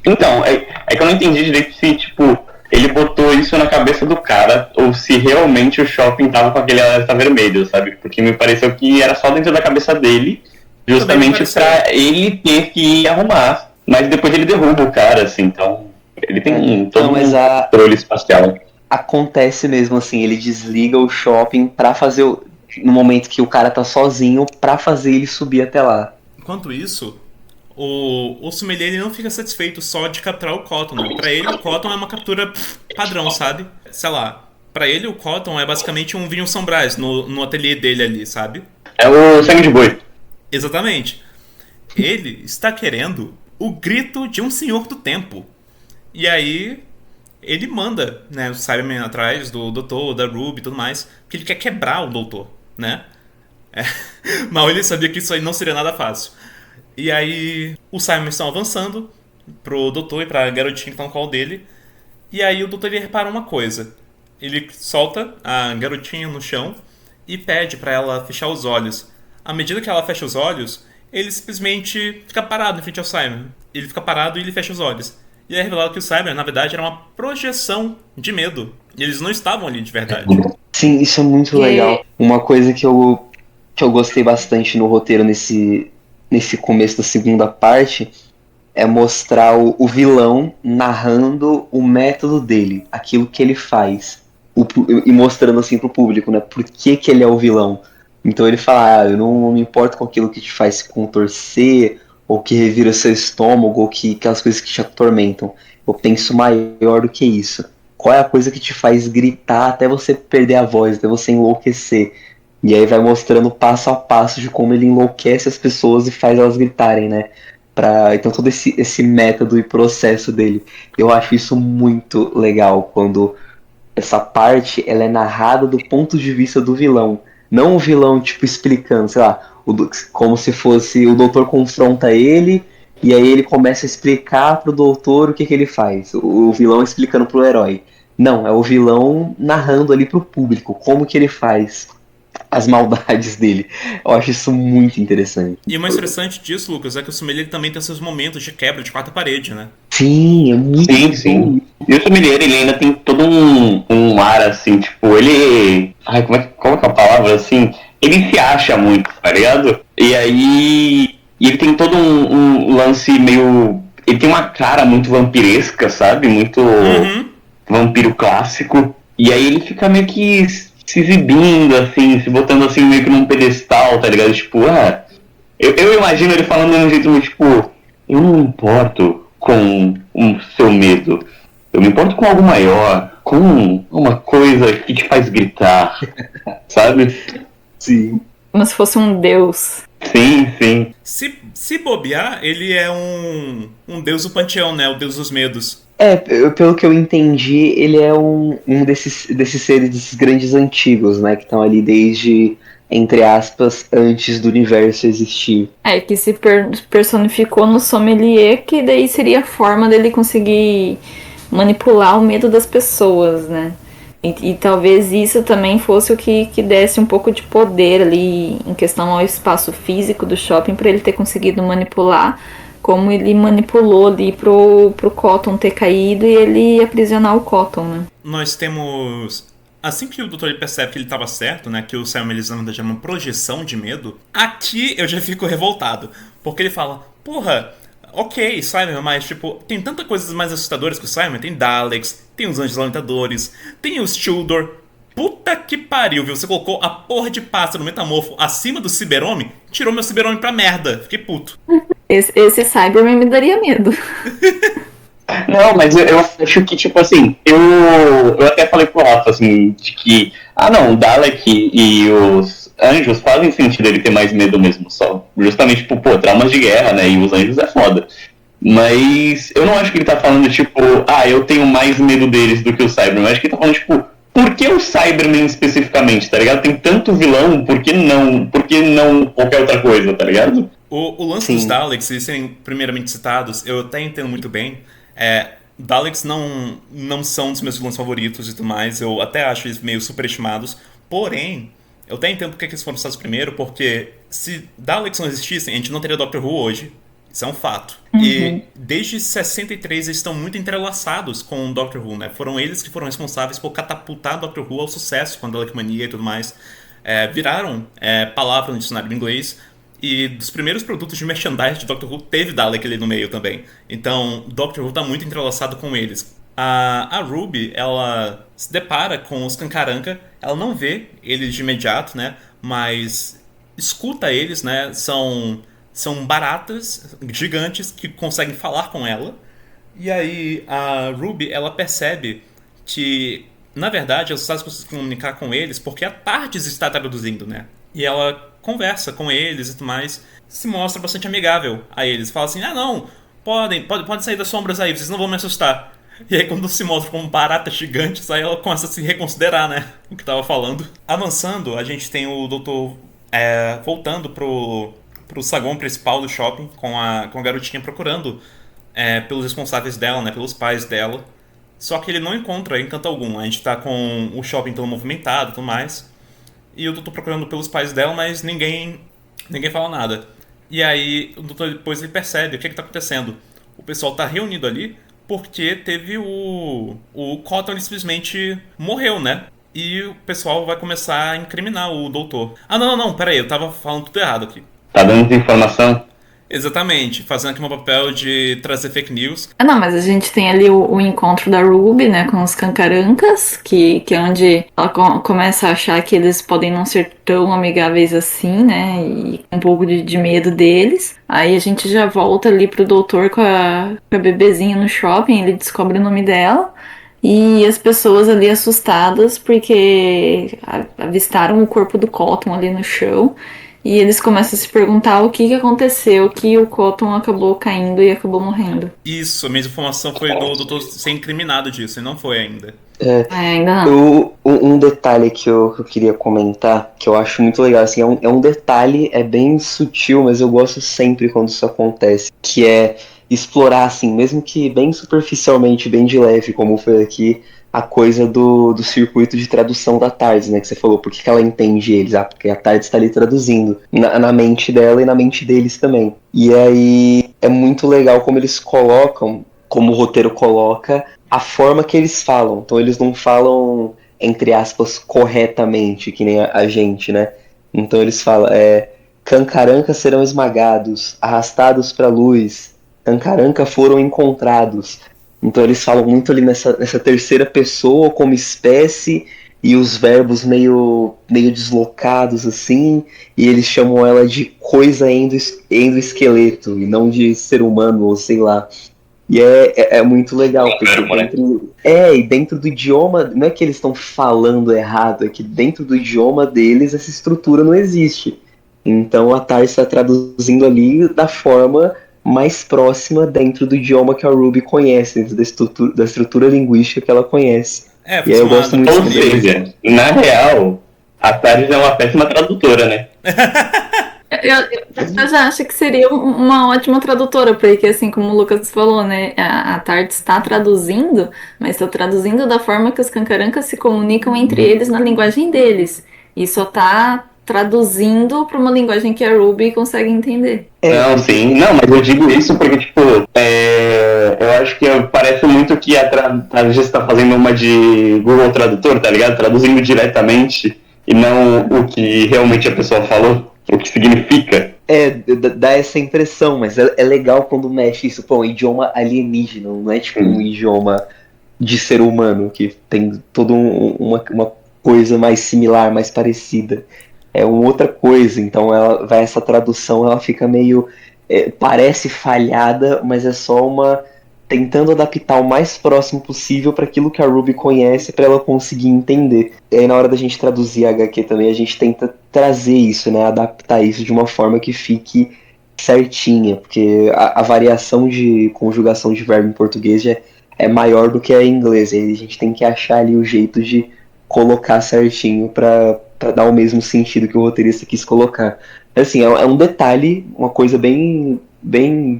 Então, é que eu não entendi direito se, tipo, ele botou isso na cabeça do cara ou se realmente o shopping tava com aquele alerta vermelho, sabe? Porque me pareceu que era só dentro da cabeça dele, justamente pra ele ter que arrumar. Mas depois ele derruba o cara, assim, então ele tem todo um controle espacial. Acontece mesmo, assim, ele desliga o shopping pra fazer no momento que o cara tá sozinho, pra fazer ele subir até lá. Enquanto isso, o sommelier ele não fica satisfeito só de capturar o Cotton, né? Pra ele, o Cotton é uma captura padrão, sabe? Sei lá, pra ele o Cotton é basicamente um vinho São Brás no ateliê dele ali, sabe? É o sangue de boi. Exatamente. Ele está querendo o grito de um senhor do tempo. E aí ele manda, né, o Cyberman atrás do doutor, da Ruby e tudo mais, porque ele quer quebrar o doutor, né? Mal ele sabia que isso aí não seria nada fácil. E aí os Cybermen estão avançando pro doutor e pra garotinha que tá no colo dele. E aí o doutor ele repara uma coisa. Ele solta a garotinha no chão e pede pra ela fechar os olhos. À medida que ela fecha os olhos, ele simplesmente fica parado em frente ao Cyber. Ele fica parado e ele fecha os olhos. E é revelado que o Cyber, na verdade, era uma projeção de medo. E eles não estavam ali de verdade. Sim, isso é muito legal. Uma coisa que eu gostei bastante no roteiro nesse começo da segunda parte é mostrar o vilão narrando o método dele, aquilo que ele faz. E mostrando assim pro público, né? Por que ele é o vilão. Então ele fala, eu não me importo com aquilo que te faz se contorcer, ou que revira seu estômago, ou que aquelas coisas que te atormentam. Eu penso maior do que isso. Qual é a coisa que te faz gritar até você perder a voz, até você enlouquecer? E aí vai mostrando passo a passo de como ele enlouquece as pessoas e faz elas gritarem, né? Então todo esse método e processo dele. Eu acho isso muito legal, quando essa parte ela é narrada do ponto de vista do vilão. Não o vilão, tipo, explicando, sei lá, como se fosse o doutor confronta ele, e aí ele começa a explicar pro doutor o que ele faz. O vilão explicando pro herói. Não, é o vilão narrando ali pro público, como que ele faz as maldades dele. Eu acho isso muito interessante. E o mais interessante disso, Lucas, é que o Sommelier também tem seus momentos de quebra de quarta parede, né? Sim, é muito Sim. E o Sommelier, ele ainda tem todo um ar, assim, tipo, ele... Ai, como é que é a palavra, assim? Ele se acha muito, tá ligado? E aí... E ele tem todo um lance meio... Ele tem uma cara muito vampiresca, sabe? Muito vampiro clássico. E aí ele fica meio que se exibindo, assim, se botando assim meio que num pedestal, tá ligado? Tipo, eu imagino ele falando de um jeito meio tipo, eu não me importo com o seu medo, eu me importo com algo maior, com uma coisa que te faz gritar, sabe? Sim. Como se fosse um deus. Sim. Se bobear, ele é um deus do panteão, né? O deus dos medos. Pelo que eu entendi, ele é um desses seres, desses grandes antigos, né? Que estão ali desde, entre aspas, antes do universo existir. Que se personificou no Sommelier, que daí seria a forma dele conseguir manipular o medo das pessoas, né? E talvez isso também fosse o que desse um pouco de poder ali em questão ao espaço físico do shopping, para ele ter conseguido manipular, como ele manipulou ali pro Cotton ter caído e ele aprisionar o Cotton, né? Nós temos... Assim que o doutor percebe que ele estava certo, né, que o Simon Ellis na verdade é uma projeção de medo, aqui eu já fico revoltado. Porque ele fala, porra, ok, Simon, mas tipo, tem tanta coisas mais assustadoras que o Simon. Tem Daleks, tem os Anjos Lamentadores, tem os Tildor. Puta que pariu, viu? Você colocou a porra de pássaro metamorfo acima do Ciber-Homem, tirou meu Ciber-Homem pra merda. Fiquei puto. Esse Cyberman me daria medo. Não, mas eu acho que, tipo assim, eu até falei pro Rafa, assim, de que, não, o Dalek e os anjos fazem sentido ele ter mais medo mesmo, só. Justamente, tipo, traumas de guerra, né, e os anjos é foda. Mas eu não acho que ele tá falando, tipo, eu tenho mais medo deles do que o Cyberman. Eu acho que ele tá falando, tipo, por que o Cyberman especificamente, tá ligado? Tem tanto vilão, por que não qualquer outra coisa, tá ligado? O lance dos Daleks, eles serem primeiramente citados, eu até entendo muito bem. Daleks não são dos meus vilões favoritos e tudo mais, eu até acho eles meio superestimados, porém, eu até entendo porque eles foram citados primeiro, porque se Daleks não existissem, a gente não teria Doctor Who hoje. Isso é um fato. E desde 63 eles estão muito entrelaçados com o Doctor Who, né? Foram eles que foram responsáveis por catapultar Doctor Who ao sucesso com a Dalekmania e tudo mais. Viraram palavra no dicionário do inglês. E dos primeiros produtos de merchandise de Doctor Who teve Dalek ali no meio também. Então, Doctor Who está muito entrelaçado com eles. A Ruby, ela se depara com os Kankaranka. Ela não vê eles de imediato, né? Mas escuta eles, né? São baratas gigantes que conseguem falar com ela. E aí a Ruby, ela percebe que, na verdade, ela está conseguindo se comunicar com eles porque a TARDIS está traduzindo, né? E ela conversa com eles e tudo mais, se mostra bastante amigável a eles. Fala assim, não, podem sair das sombras aí, vocês não vão me assustar. E aí quando se mostra como baratas gigantes, aí ela começa a se reconsiderar, né, o que tava falando. Avançando, a gente tem o doutor voltando pro saguão principal do shopping, com a garotinha procurando pelos responsáveis dela, né, pelos pais dela. Só que ele não encontra encanto algum. A gente tá com o shopping todo movimentado e tudo mais. e o doutor procurando pelos pais dela, mas ninguém fala nada. E aí o doutor depois ele percebe o que tá acontecendo. O pessoal tá reunido ali porque teve o Cotton, ele simplesmente morreu, né? E o pessoal vai começar a incriminar o doutor. Ah, não, peraí, eu tava falando tudo errado aqui. Tá dando desinformação? Exatamente, fazendo aqui um papel de trazer fake news. Ah, não, mas a gente tem ali o encontro da Ruby, né, com os Cancarancas, que é onde ela começa a achar que eles podem não ser tão amigáveis assim, né, e um pouco de medo deles. Aí a gente já volta ali pro doutor com a bebezinha no shopping, ele descobre o nome dela. E as pessoas ali assustadas porque avistaram o corpo do Cotton ali no chão. E eles começam a se perguntar o que aconteceu, que o Cotton acabou caindo e acabou morrendo. Isso, a mesma informação foi do doutor ser incriminado disso, e não foi ainda. Ainda não. Um detalhe que eu queria comentar, que eu acho muito legal, assim, é um detalhe, é bem sutil, mas eu gosto sempre quando isso acontece, que é explorar, assim, mesmo que bem superficialmente, bem de leve, como foi aqui, a coisa do circuito de tradução da TARDIS, né, que você falou, por que ela entende eles? Ah, porque a TARDIS está ali traduzindo, na mente dela e na mente deles também. E aí é muito legal como eles colocam, como o roteiro coloca, a forma que eles falam. Então eles não falam, entre aspas, corretamente, que nem a gente, né? Então eles falam, Cancarancas serão esmagados, arrastados para a luz, Cancaranca foram encontrados. Então eles falam muito ali nessa terceira pessoa como espécie e os verbos meio deslocados assim, e eles chamam ela de coisa endoesqueleto e não de ser humano ou sei lá. E é muito legal, porque dentro do idioma, não é que eles estão falando errado, é que dentro do idioma deles essa estrutura não existe. Então a TARDIS está traduzindo ali da forma mais próxima dentro do idioma que a Ruby conhece, dentro da estrutura linguística que ela conhece. E aí eu gosto muito Ou seja, na real, a TARDIS é uma péssima tradutora, né? Eu já acho que seria uma ótima tradutora, porque assim como o Lucas falou, né, a TARDIS está traduzindo, mas está traduzindo da forma que os Cancarancas se comunicam entre eles na linguagem deles. E só está traduzindo para uma linguagem que a Ruby consegue entender. Não, sim. Não, mas eu digo isso porque, tipo, eu acho que parece muito que a TARDIS está fazendo uma de Google Tradutor, tá ligado? Traduzindo diretamente e não o que realmente a pessoa falou. O que significa. Dá essa impressão, mas é legal quando mexe isso. Pô, um idioma alienígena, não é tipo um idioma de ser humano, que tem toda uma coisa mais similar, mais parecida. É uma outra coisa, então essa tradução ela fica meio... parece falhada, mas é só tentando adaptar o mais próximo possível para aquilo que a Ruby conhece, para ela conseguir entender. E aí na hora da gente traduzir a HQ também, a gente tenta trazer isso, né, adaptar isso de uma forma que fique certinha, porque a variação de conjugação de verbo em português é maior do que a em inglês, e aí a gente tem que achar ali o jeito de colocar certinho para dar o mesmo sentido que o roteirista quis colocar. Assim, é um detalhe, uma coisa bem,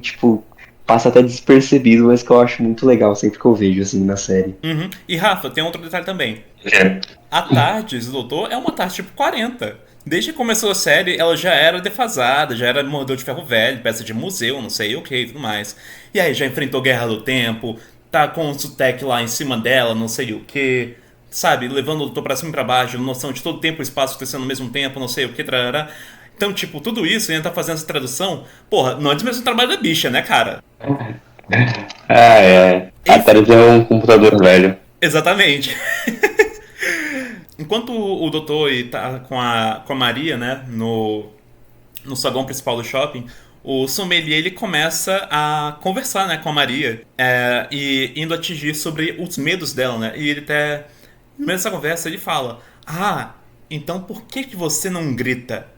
tipo... passa até despercebido, mas que eu acho muito legal sempre que eu vejo, assim, na série. Uhum. E Rafa, tem outro detalhe também. A TARDIS do Doutor é uma TARDIS tipo 40. Desde que começou a série, ela já era defasada, já era modelo de ferro velho, peça de museu, não sei o que e tudo mais. E aí já enfrentou Guerra do Tempo, tá com o Sutek lá em cima dela, não sei o que, sabe? Levando o Doutor pra cima e pra baixo, noção de todo tempo e espaço acontecendo ao mesmo tempo, não sei o que, trará. Então, tipo, tudo isso e ainda tá fazendo essa tradução, porra, não é do mesmo trabalho da bicha, né, cara? A TARDIS é um computador velho. Exatamente. Enquanto o doutor tá com a Maria, né, no saguão principal do shopping, o sommelier ele começa a conversar, né, com a Maria e indo atingir sobre os medos dela, né? E ele até, no meio dessa conversa, ele fala: então por que você não grita?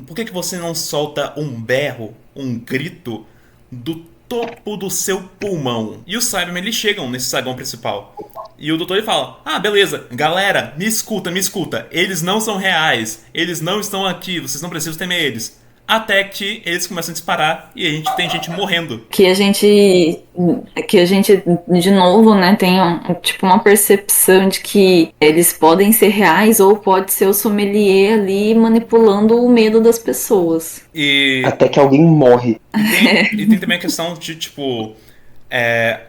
Por que você não solta um berro, um grito do topo do seu pulmão? E os Cybermen eles chegam nesse saguão principal. E o doutor ele fala: beleza, galera, me escuta. Eles não são reais. Eles não estão aqui, vocês não precisam temer eles. até que eles começam a disparar e a gente tem gente morrendo. Que a gente, de novo, né, tem tipo uma percepção de que eles podem ser reais ou pode ser o sommelier ali manipulando o medo das pessoas. E Até que alguém morre. e tem também a questão de, tipo,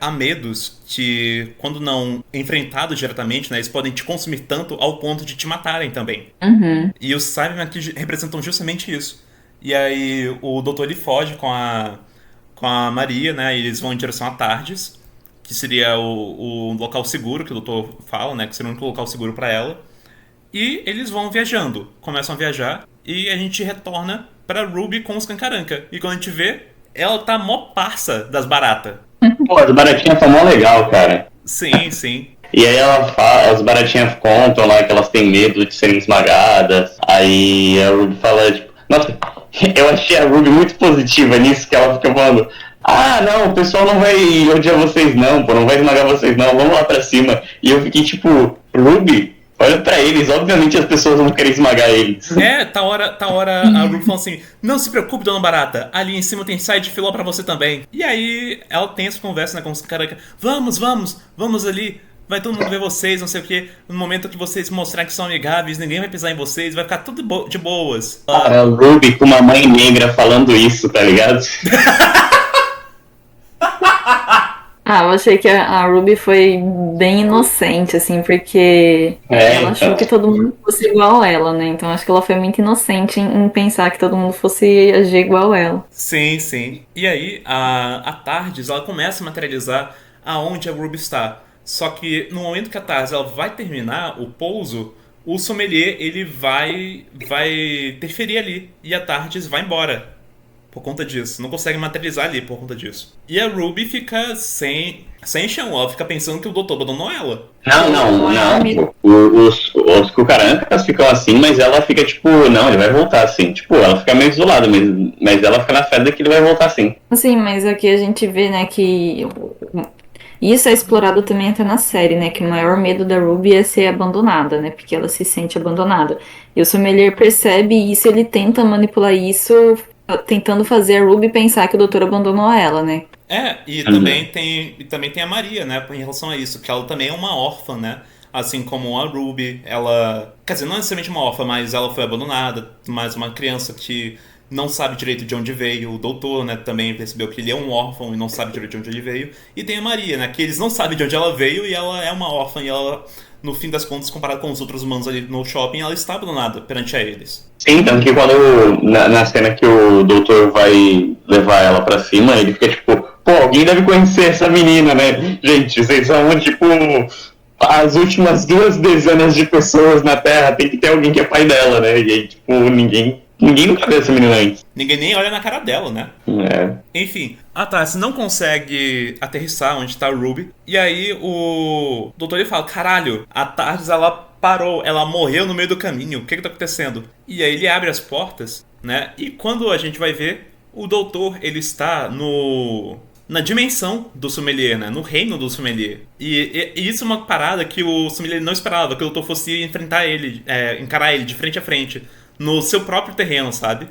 há medos que, quando não enfrentados diretamente, né, eles podem te consumir tanto ao ponto de te matarem também. Uhum. E os Cybermen aqui representam justamente isso. E aí o doutor ele foge com a Maria, né? E eles vão em direção a Tardes, que seria o local seguro que o doutor fala, né? Que seria o único local seguro pra ela. E eles vão viajando, começam a viajar e a gente retorna pra Ruby com os Kankaranka. E quando a gente vê, ela tá mó parça das baratas. Pô, as baratinhas são mó legal, cara. Sim, sim. E aí as baratinhas contam lá que elas têm medo de serem esmagadas. Aí a Ruby fala, tipo, nossa, eu achei a Ruby muito positiva nisso, que ela fica falando, ah, não, o pessoal não vai odiar vocês não, pô, não vai esmagar vocês não, vamos lá pra cima. E eu fiquei tipo, Ruby, olha pra eles, obviamente as pessoas vão querer esmagar eles. Tá hora a Ruby falando assim, não se preocupe, dona Barata, ali em cima tem side filó pra você também. E aí ela tem essa conversa, né, com os caras, vamos ali. Vai todo mundo ver vocês, não sei o que. No momento que vocês mostrarem que são amigáveis, ninguém vai pisar em vocês, vai ficar tudo de boas. Cara, o Ruby com uma mãe negra falando isso, tá ligado? Eu achei que a Ruby foi bem inocente, assim, porque ela achou que todo mundo fosse igual a ela, né? Então acho que ela foi muito inocente em pensar que todo mundo fosse agir igual a ela. Sim, sim. E aí, a Tardes, ela começa a materializar aonde a Ruby está. Só que no momento que a Tardes ela vai terminar o pouso, o sommelier ele vai interferir ali. E a Tardes vai embora por conta disso. Não consegue materializar ali por conta disso. E a Ruby fica sem chão. Ela fica pensando que o doutor abandonou ela. Não. Os Cucarancas ficam assim, mas ela fica tipo, não, ele vai voltar assim. Tipo, ela fica meio isolada, mas ela fica na fé de que ele vai voltar assim. Assim, mas aqui a gente vê, né, que isso é explorado também até na série, né? Que o maior medo da Ruby é ser abandonada, né? Porque ela se sente abandonada. E o sommelier percebe isso e ele tenta manipular isso, tentando fazer a Ruby pensar que o doutor abandonou ela, né? E também tem a Maria, né? Em relação a isso, que ela também é uma órfã, né? Assim como a Ruby, ela... Quer dizer, não necessariamente uma órfã, mas ela foi abandonada. Mas uma criança que não sabe direito de onde veio. O doutor, né, também percebeu que ele é um órfão e não sabe direito de onde ele veio. E tem a Maria, né, que eles não sabem de onde ela veio e ela é uma órfã. E ela, no fim das contas, comparado com os outros humanos ali no shopping, ela está abandonada perante a eles. Sim, tanto que quando, na cena que o doutor vai levar ela pra cima, ele fica tipo, pô, alguém deve conhecer essa menina, né? Gente, vocês são, tipo, as últimas 2 dezenas de pessoas na Terra, tem que ter alguém que é pai dela, né? E aí, tipo, ninguém nunca viu essa menina antes. Ninguém nem olha na cara dela, né? Enfim, a Tarsis não consegue aterrissar onde tá o Ruby. E aí o doutor ele fala, caralho, a Tarsis ela parou, ela morreu no meio do caminho, o que tá acontecendo? E aí ele abre as portas, né? E quando a gente vai ver, o doutor ele está na dimensão do sommelier, né? No reino do sommelier. E isso é uma parada que o sommelier não esperava, que o doutor fosse enfrentar ele, encarar ele de frente a frente, no seu próprio terreno, sabe?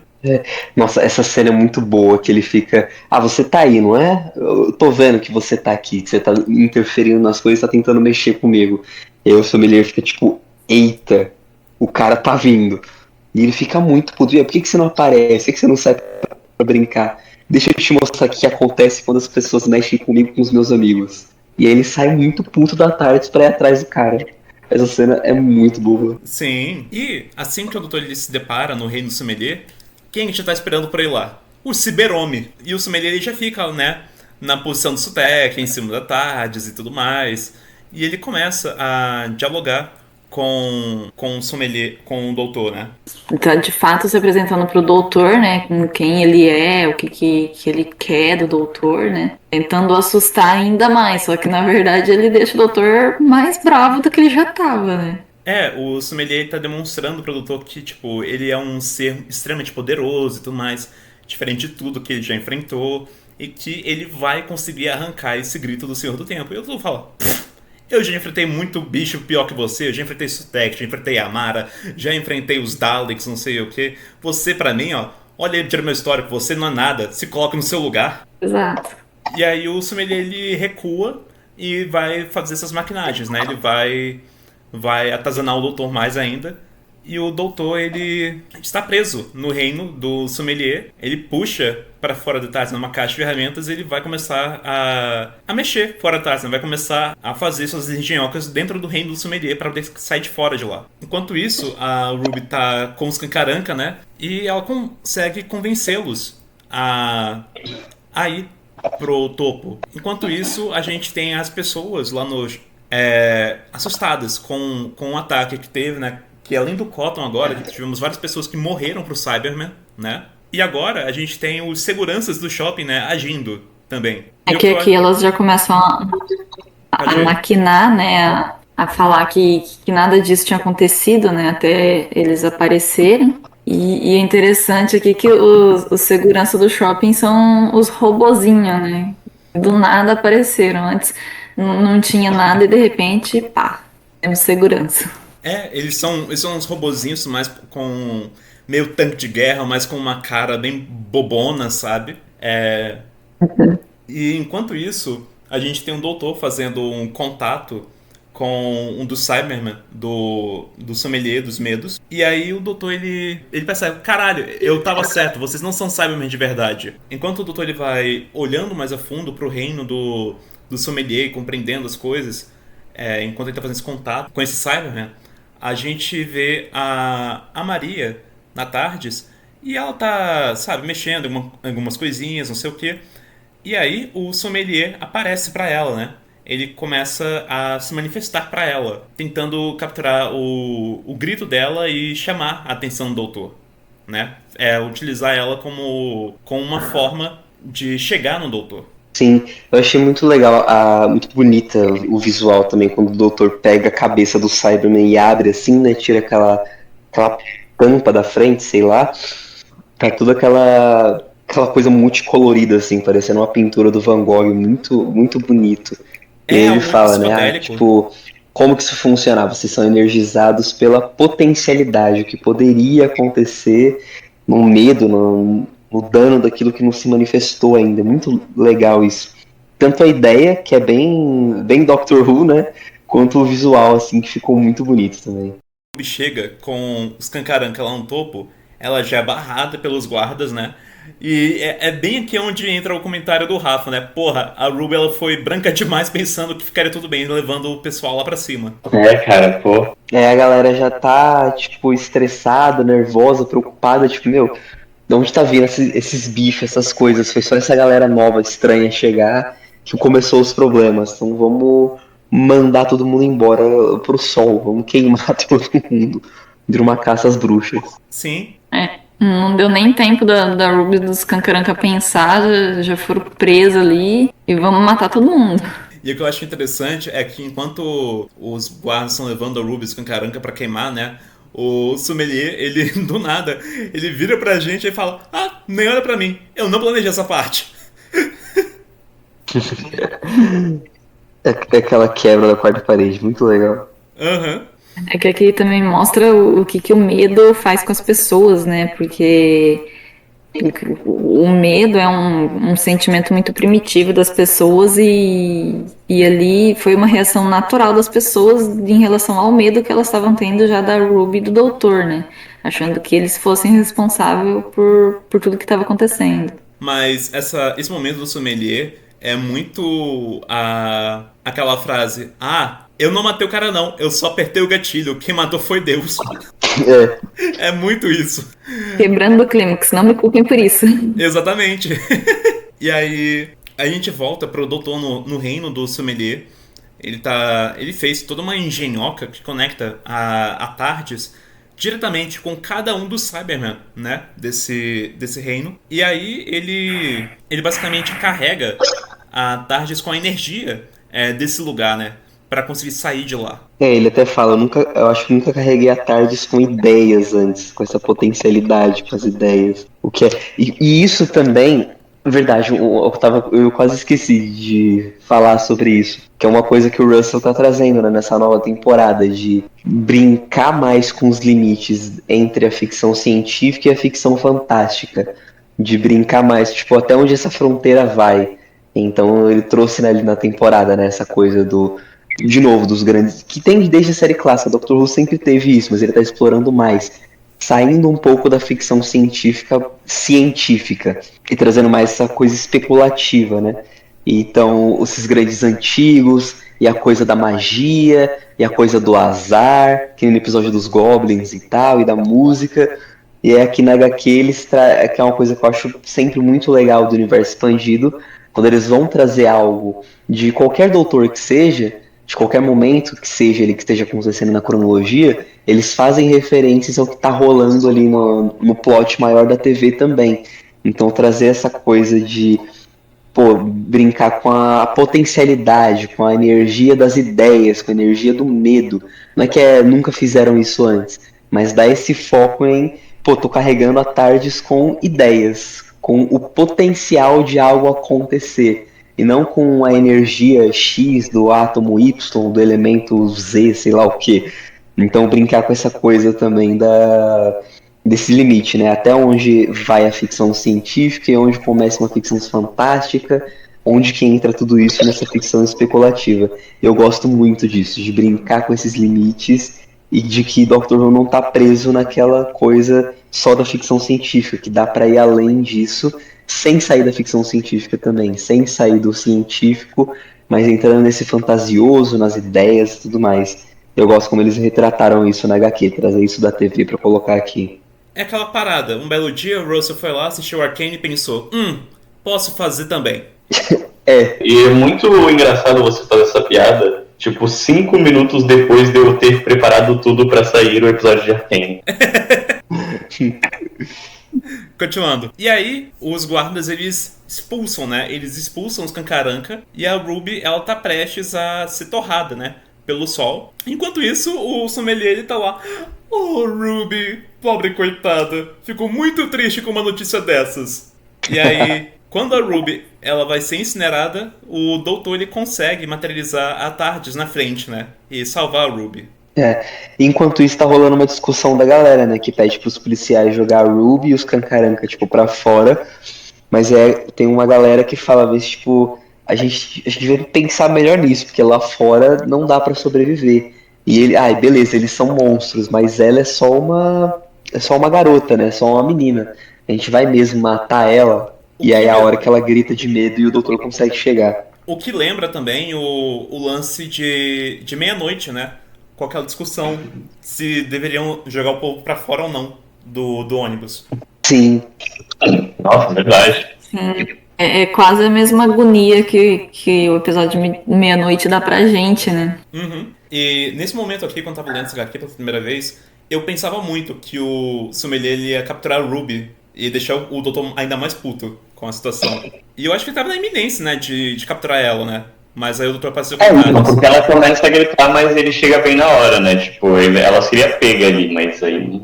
Nossa, essa cena é muito boa, que ele fica, você tá aí, não é? Eu tô vendo que você tá aqui, que você tá interferindo nas coisas, tá tentando mexer comigo. E aí o sommelier fica tipo, eita, o cara tá vindo. E ele fica muito puto, por que você não aparece? Por que você não sai pra brincar? Deixa eu te mostrar o que acontece quando as pessoas mexem comigo, com os meus amigos. E aí ele sai muito puto da tarde pra ir atrás do cara. Essa cena é muito boa. Sim. E assim que o doutor ele se depara no reino do sommelier, quem a gente tá esperando por ele lá? O Ciberome. E o sommelier ele já fica, né, na posição do Sutek, em cima da Tardes e tudo mais. E ele começa a dialogar com o sommelier, com o doutor, né? Então, de fato, se apresentando pro doutor, né? Com quem ele é, o que ele quer do doutor, né? Tentando assustar ainda mais. Só que, na verdade, ele deixa o doutor mais bravo do que ele já tava, né? O sommelier tá demonstrando pro doutor que, tipo, ele é um ser extremamente poderoso e tudo mais, diferente de tudo que ele já enfrentou, e que ele vai conseguir arrancar esse grito do Senhor do Tempo. E o doutor fala... Eu já enfrentei muito bicho pior que você, eu já enfrentei Sutek, já enfrentei Amara, já enfrentei os Daleks, não sei o que. Você, pra mim, ó, olha aí, tira meu histórico, você não é nada, se coloca no seu lugar. Exato. E aí o sommelier, ele recua e vai fazer essas maquinagens, né? Ele vai atazanar o doutor mais ainda. E o doutor, ele está preso no reino do sommelier. Ele puxa para fora do Tarzan uma caixa de ferramentas e ele vai começar a mexer fora do Tarzan. Vai começar a fazer suas engenhocas dentro do reino do sommelier para poder sair de fora de lá. Enquanto isso, a Ruby tá com os Kankaranka, né? E ela consegue convencê-los a ir pro topo. Enquanto isso, a gente tem as pessoas lá no... assustadas com o ataque que teve, né? Que além do Cotton agora, tivemos várias pessoas que morreram pro Cyberman, né? E agora a gente tem os seguranças do shopping, né, agindo também. É que aqui elas já começam a maquinar, né, a falar que nada disso tinha acontecido, né, até eles aparecerem. E é interessante aqui que os seguranças do shopping são os robozinhos, né? Do nada apareceram. Antes não tinha nada e de repente, pá, temos segurança. Eles são uns robozinhos, mais com meio tanque de guerra, mas com uma cara bem bobona, sabe? E enquanto isso, a gente tem um doutor fazendo um contato com um dos Cybermen, do sommelier dos medos. E aí o doutor, ele percebe, caralho, eu tava certo, vocês não são Cybermen de verdade. Enquanto o doutor, ele vai olhando mais a fundo pro reino do sommelier e compreendendo as coisas, enquanto ele tá fazendo esse contato com esse Cybermen, a gente vê a Maria na Tardes e ela tá, sabe, mexendo em algumas coisinhas, não sei o quê. E aí o sommelier aparece pra ela, né? Ele começa a se manifestar pra ela, tentando capturar o grito dela e chamar a atenção do doutor, né? Utilizar ela como uma forma de chegar no doutor. Sim, eu achei muito legal, muito bonita o visual também, quando o doutor pega a cabeça do Cyberman e abre assim, né, tira aquela tampa da frente, sei lá, tá toda aquela coisa multicolorida, assim, parecendo uma pintura do Van Gogh, muito, muito bonito. E aí ele fala, né, tipo, como que isso funcionava? Vocês são energizados pela potencialidade, o que poderia acontecer no medo, no dano daquilo que não se manifestou ainda. Muito legal isso. Tanto a ideia, que é bem Doctor Who, né? Quanto o visual, assim, que ficou muito bonito também. A Ruby chega com os Kankaranka lá no topo, ela já é barrada pelos guardas, né? E é bem aqui onde entra o comentário do Rafa, né? Porra, a Ruby, ela foi branca demais pensando que ficaria tudo bem, levando o pessoal lá pra cima. Cara, pô. A galera já tá, tipo, estressada, nervosa, preocupada, tipo, meu... De onde tá vindo esses bichos, essas coisas? Foi só essa galera nova, estranha, chegar que começou os problemas. Então vamos mandar todo mundo embora pro sol. Vamos queimar todo mundo. Vira uma caça às bruxas. Sim. Não deu nem tempo da Ruby e dos Kankaranka pensar, já foram presos ali e vamos matar todo mundo. E o que eu acho interessante é que enquanto os guardas estão levando a Ruby e os Kankaranka pra queimar, né? O sommelier, ele, do nada, ele vira pra gente e fala: nem olha pra mim, eu não planejei essa parte. É aquela quebra da quarta parede, muito legal. Uhum. É que aqui também mostra o que o medo faz com as pessoas, né? Porque o medo é um sentimento muito primitivo das pessoas e ali foi uma reação natural das pessoas em relação ao medo que elas estavam tendo já da Ruby e do doutor, né? Achando que eles fossem responsáveis por tudo que estava acontecendo. Mas esse momento do sommelier é muito aquela frase: eu não matei o cara não, eu só apertei o gatilho, quem matou foi Deus. É muito isso. Quebrando o clímax, não me culpem por isso. Exatamente. E aí a gente volta pro doutor no reino do sommelier. Ele fez toda uma engenhoca que conecta a Tardes diretamente com cada um dos Cybermen, né, desse reino. E aí ele basicamente carrega a Tardes com a energia desse lugar, né, pra conseguir sair de lá. Ele até fala, eu acho que nunca carreguei a Tardes com ideias antes, com essa potencialidade, com as ideias. E isso também Verdade, eu quase esqueci de falar sobre isso, que é uma coisa que o Russell tá trazendo, né, nessa nova temporada, de brincar mais com os limites entre a ficção científica e a ficção fantástica, de brincar mais, tipo, até onde essa fronteira vai. Então ele trouxe, né, ali na temporada, né, essa coisa de novo, dos grandes, que tem desde a série clássica, Doctor Who sempre teve isso, mas ele tá explorando mais, saindo um pouco da ficção científica e trazendo mais essa coisa especulativa, né? Então, esses grandes antigos, e a coisa da magia, e a coisa do azar, que no episódio dos Goblins e tal, e da música. E é aqui na HQ que é uma coisa que eu acho sempre muito legal do universo expandido, quando eles vão trazer algo de qualquer doutor que seja, de qualquer momento que seja ele que esteja acontecendo na cronologia, eles fazem referências ao que está rolando ali no plot maior da TV também. Então trazer essa coisa de brincar com a potencialidade, com a energia das ideias, com a energia do medo. Não é que nunca fizeram isso antes, mas dá esse foco em, tô carregando a TARDIS com ideias, com o potencial de algo acontecer. E não com a energia X do átomo Y, do elemento Z, sei lá o que. Então brincar com essa coisa também desse limite, né? Até onde vai a ficção científica e onde começa uma ficção fantástica, onde que entra tudo isso nessa ficção especulativa. Eu gosto muito disso, de brincar com esses limites e de que Doctor Who não está preso naquela coisa só da ficção científica, que dá para ir além disso, sem sair da ficção científica também, sem sair do científico, mas entrando nesse fantasioso, nas ideias e tudo mais. Eu gosto como eles retrataram isso na HQ, trazer isso da TV para colocar aqui. É aquela parada, um belo dia o Russell foi lá, assistiu Arcane e pensou, posso fazer também. E é muito engraçado você fazer essa piada, tipo, 5 minutos depois de eu ter preparado tudo pra sair o episódio de Arcane. Continuando. E aí, os guardas, eles expulsam, né? Eles expulsam os Cancaranca e a Ruby, ela tá prestes a ser torrada, né? Pelo sol. Enquanto isso, o sommelier, ele tá lá. Oh, Ruby, pobre coitada. Ficou muito triste com uma notícia dessas. E aí, quando a Ruby, ela vai ser incinerada, o doutor, ele consegue materializar a TARDIS na frente, né? E salvar a Ruby. Enquanto isso tá rolando uma discussão da galera, né, que pede pros policiais jogar a Ruby e os Cancaranca, tipo, pra fora, mas tem uma galera que fala, tipo, a gente devia pensar melhor nisso, porque lá fora não dá pra sobreviver. E ele, beleza, eles são monstros, mas ela é só uma garota, né, só uma menina. A gente vai mesmo matar ela, e aí é a hora que ela grita de medo e o doutor consegue chegar. O que lembra também o lance de meia-noite, né? Com aquela discussão se deveriam jogar o povo pra fora ou não do ônibus. Sim. Nossa, verdade. Sim. É quase a mesma agonia que o episódio de meia-noite dá pra gente, né? Uhum. E nesse momento aqui, quando eu tava lendo esse HQ pela primeira vez, eu pensava muito que o sommelier ele ia capturar o Ruby e deixar o doutor ainda mais puto com a situação. E eu acho que ele tava na iminência, né, de capturar ela, né? Mas aí o doutor apareceu com Não, porque ela começa a gritar, mas ele chega bem na hora, né? Tipo, ela seria pega ali, mas aí...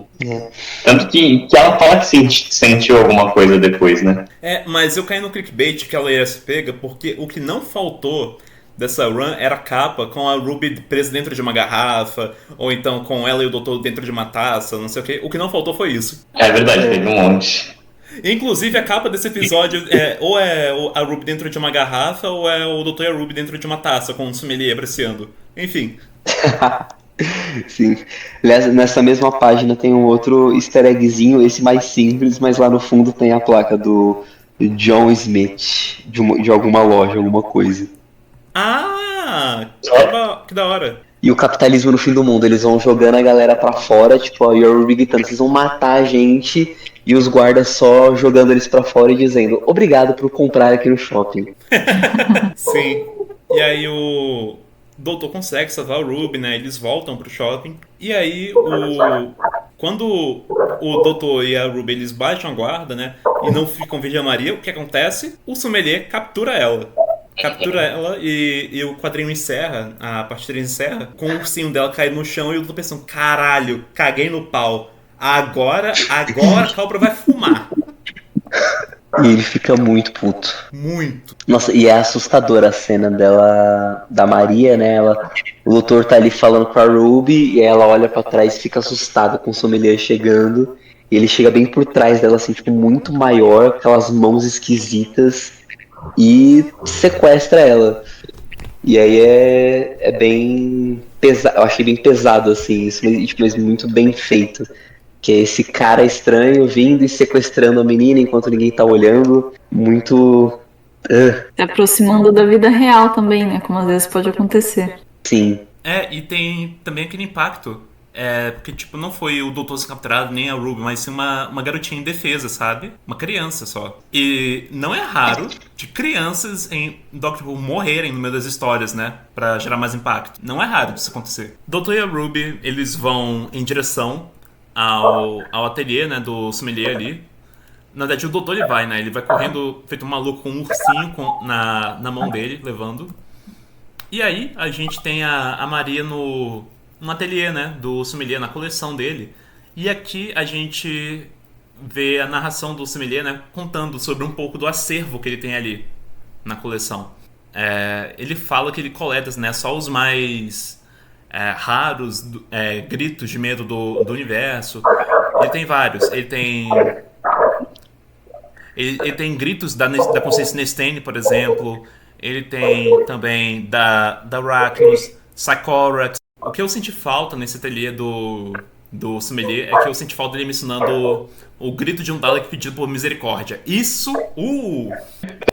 Tanto que ela fala que sentiu alguma coisa depois, né? Mas eu caí no clickbait que ela ia ser pega, porque o que não faltou dessa run era a capa com a Ruby presa dentro de uma garrafa, ou então com ela e o doutor dentro de uma taça, não sei o quê. O que não faltou foi isso. É verdade, teve um monte. Inclusive, a capa desse episódio ou é a Ruby dentro de uma garrafa, ou é o doutor e a Ruby dentro de uma taça, com um sommelier apreciando. Enfim. Sim. Aliás, nessa mesma página tem um outro easter eggzinho, esse mais simples, mas lá no fundo tem a placa do John Smith, de alguma loja, alguma coisa. Ah! Que da hora. E o capitalismo no fim do mundo, eles vão jogando a galera pra fora, tipo, a Ruby gritando, vocês vão matar a gente, e os guardas só jogando eles pra fora e dizendo, obrigado por comprar aqui no shopping. Sim. E aí o doutor consegue salvar o Ruby, né? Eles voltam pro shopping. E aí quando o doutor e a Ruby eles baixam a guarda, né? E não ficam Virgem Maria, o que acontece? O sommelier captura ela. E o quadrinho encerra, a partida encerra, com o ursinho dela caído no chão e eu tô pensando, caralho, caguei no pau. Agora a cobra vai fumar. E ele fica muito puto. Muito. Nossa, e é assustadora a cena dela, da Maria, né? O doutor tá ali falando com a Ruby e ela olha pra trás e fica assustada com o sommelier chegando. E ele chega bem por trás dela, assim, tipo, muito maior, aquelas mãos esquisitas, e sequestra ela. E aí é bem pesado, eu achei bem pesado, assim, isso, mas muito bem feito. Que é esse cara estranho vindo e sequestrando a menina enquanto ninguém tá olhando. Muito. Se aproximando da vida real também, né? Como às vezes pode acontecer. Sim. E tem também aquele impacto. Porque, tipo, não foi o doutor ser capturado, nem a Ruby, mas sim uma garotinha indefesa, sabe? Uma criança só. E não é raro de crianças em Doctor Who morrerem no meio das histórias, né? Pra gerar mais impacto. Não é raro disso acontecer. Doutor e a Ruby, eles vão em direção ao ateliê, né? Do sommelier ali. Na verdade, o doutor ele vai, né? Ele vai correndo, feito um maluco, com um ursinho na mão dele, levando. E aí, a gente tem a Maria no ateliê, né? Do sommelier, na coleção dele. E aqui a gente vê a narração do sommelier, né? Contando sobre um pouco do acervo que ele tem ali na coleção. Ele fala que ele coleta, né? Só os mais raros gritos de medo do universo. Ele tem vários. Ele tem gritos da consciência Nestene, por exemplo. Ele tem também da Arachnos, Psychorax. O que eu senti falta nesse ateliê do sommelier é que eu senti falta dele mencionando o grito de um Dalek pedido por misericórdia. Isso,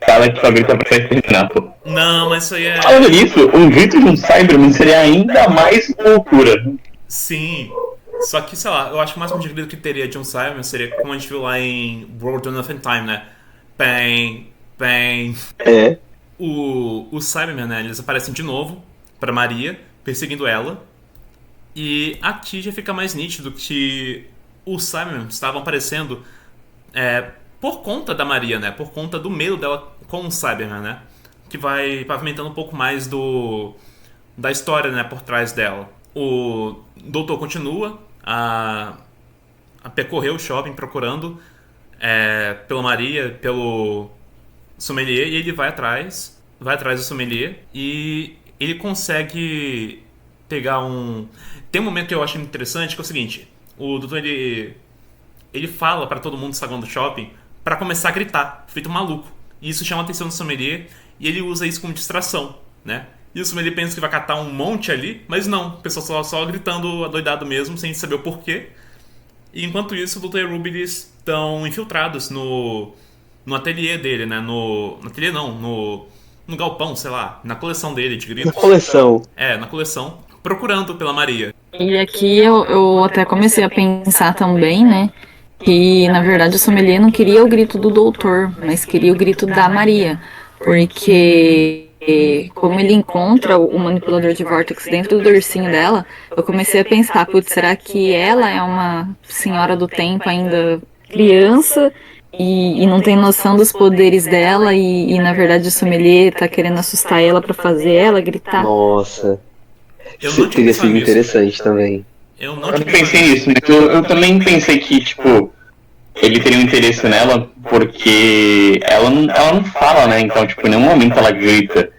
Fala que só grita pra exterminar, pô. Não, mas isso aí é... Falando nisso, um grito de um Cyberman seria ainda mais loucura. Sim. Só que, sei lá, eu acho que o máximo de grito que teria de um Cyberman seria como a gente viu lá em World of Nothing Time, né? Bang, bang. Os Cybermen, né, eles aparecem de novo pra Maria, perseguindo ela. E aqui já fica mais nítido que os Cybermen estavam aparecendo por conta da Maria, né? Por conta do medo dela com os Cybermen, né? Que vai pavimentando um pouco mais da história, né, por trás dela. O doutor continua a percorrer o shopping procurando pela Maria, pelo sommelier, e ele vai atrás do sommelier e ele consegue pegar tem um momento que eu acho interessante, que é o seguinte: o doutor ele fala pra todo mundo do saguão do shopping pra começar a gritar, feito um maluco, e isso chama a atenção do sommelier e ele usa isso como distração, né? E o sommelier pensa que vai catar um monte ali, mas não, o pessoal só gritando adoidado mesmo, sem saber o porquê. E enquanto isso, o Dr. e a Ruby estão infiltrados no ateliê dele, né? No ateliê não, no galpão, sei lá, na coleção dele de gritos. Na coleção. Na coleção, procurando pela Maria. E aqui eu até comecei a pensar também, né? Que na verdade o sommelier não queria o grito do doutor, mas queria o grito da Maria. Porque como ele encontra o manipulador de Vortex dentro do dorsinho dela, eu comecei a pensar, putz, será que ela é uma senhora do tempo ainda criança e não tem noção dos poderes dela e na verdade o sommelier tá querendo assustar ela pra fazer ela gritar? Nossa. Eu não tinha Teria pensado sido nisso. interessante também. Eu não Eu tinha pensei pensado nisso, mas eu também pensei que, tipo, ele teria um interesse nela porque ela não fala, né? Então, tipo, em nenhum momento ela grita.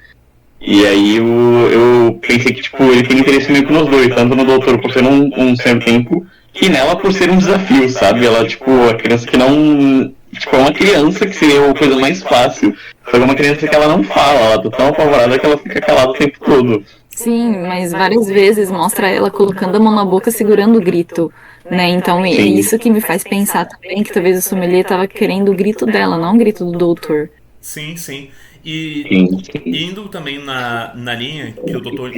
E aí eu pensei que, tipo, ele tem interesse meio que nos dois, tanto no doutor por ser um sem tempo, e nela por ser um desafio, sabe? Ela, tipo, a criança que não... Tipo, é uma criança que seria a coisa mais fácil, só que é uma criança que ela não fala, ela tá tão apavorada que ela fica calada o tempo todo. Sim, mas várias vezes mostra ela colocando a mão na boca segurando o grito, né? Então é Sim. isso que me faz pensar também que talvez o sommelier tava querendo o grito dela, não o grito do doutor. Sim, sim. E Sim. indo também na linha que o doutor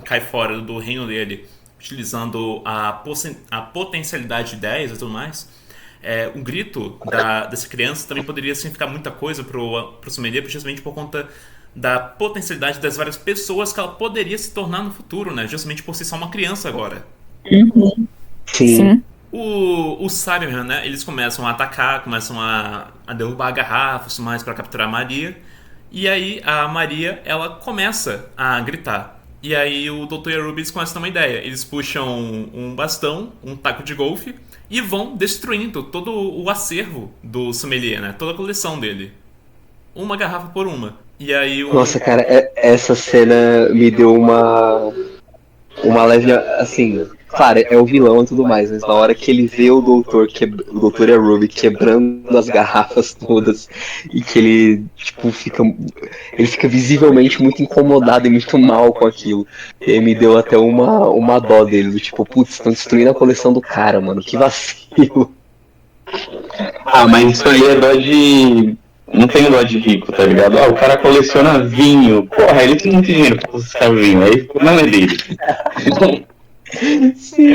cai fora do reino dele, utilizando a potencialidade de ideias e tudo mais, o grito dessa criança também poderia significar muita coisa pro sommelier, justamente por conta da potencialidade das várias pessoas que ela poderia se tornar no futuro, né? Justamente por ser só uma criança agora. Sim. Os Cybermen, né? Eles começam a atacar, começam a derrubar garrafas e tudo mais para capturar a Maria. E aí a Maria, ela começa a gritar. E aí o Dr. e a Ruby começam a ter uma ideia. Eles puxam um bastão, um taco de golfe, e vão destruindo todo o acervo do sommelier, né? Toda a coleção dele. Uma garrafa por uma. E aí o... Nossa, cara, essa cena me deu uma leve, assim, claro, é o vilão e tudo mais, mas na hora que ele vê o doutor e a Ruby quebrando as garrafas todas e que ele, tipo, ele fica visivelmente muito incomodado e muito mal com aquilo. E aí me deu até uma dó dele, do tipo, putz, estão destruindo a coleção do cara, mano, que vacilo. Ah, mas isso aí é dó de... Não tem dó de rico, tá ligado? Ah, o cara coleciona vinho. Porra, ele tem muito dinheiro pra buscar vinho. Aí não é dele. Sim.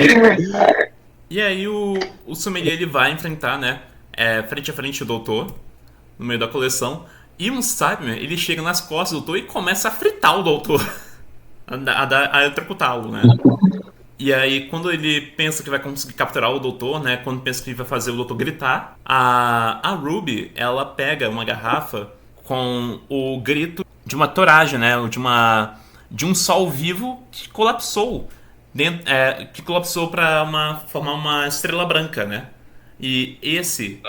E aí o sommelier ele vai enfrentar, né? Frente a frente o doutor, no meio da coleção. E um Cyberman, ele chega nas costas do doutor e começa a fritar o doutor. A eletrocutá-lo, né? E aí, quando ele pensa que vai conseguir capturar o doutor, né? Quando pensa que vai fazer o doutor gritar, a Ruby, ela pega uma garrafa com o grito de uma toragem, né? De um sol vivo que colapsou. Que colapsou para formar uma estrela branca, né? E esse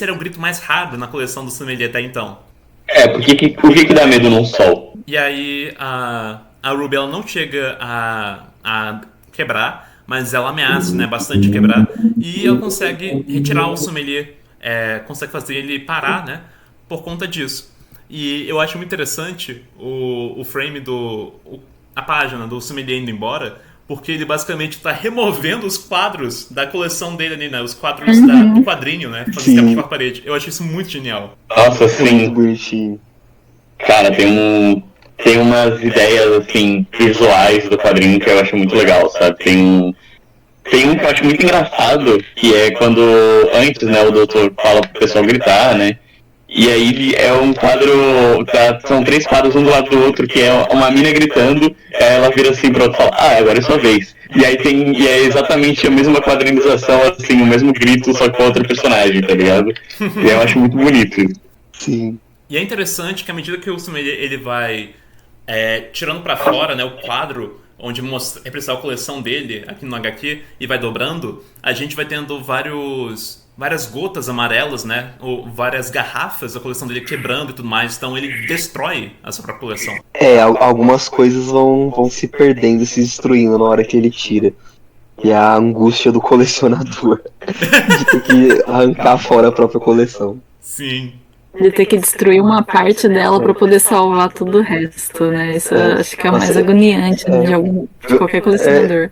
era o grito mais raro na coleção do sommelier até então. Por que dá medo num sol? E aí a Ruby ela não chega a quebrar, mas ela ameaça, né, bastante quebrar. E ela consegue retirar o sommelier, consegue fazer ele parar, né, por conta disso. E eu acho muito interessante o frame a página do sommelier indo embora, porque ele basicamente está removendo os quadros da coleção dele ali, né, os quadros do quadrinho, né, fazendo escapar para a parede. Eu acho isso muito genial. Nossa, sim. Muito bonitinho. Cara, tem umas ideias, assim, visuais do quadrinho que eu acho muito legal, sabe? Tem um que eu acho muito engraçado, que é quando, antes, né, o doutor fala pro pessoal gritar, né? E aí é um quadro, são 3 quadros um do lado do outro, que é uma mina gritando, aí ela vira assim pro outro e fala, agora é sua vez. E aí é exatamente a mesma quadrinização, assim, o mesmo grito, só com outra personagem, tá ligado? E eu acho muito bonito. Sim. E é interessante que à medida que o sommelier ele vai tirando pra fora, né, o quadro onde representa a coleção dele aqui no HQ e vai dobrando, a gente vai tendo várias gotas amarelas, né, ou várias garrafas da coleção dele quebrando e tudo mais, então ele destrói a sua própria coleção. Algumas coisas vão se perdendo, se destruindo na hora que ele tira. E é a angústia do colecionador de ter que arrancar fora a própria coleção. Sim. Ele ter que destruir uma parte dela pra poder salvar todo o resto, né? Isso acho que é o mais agoniante de qualquer colecionador.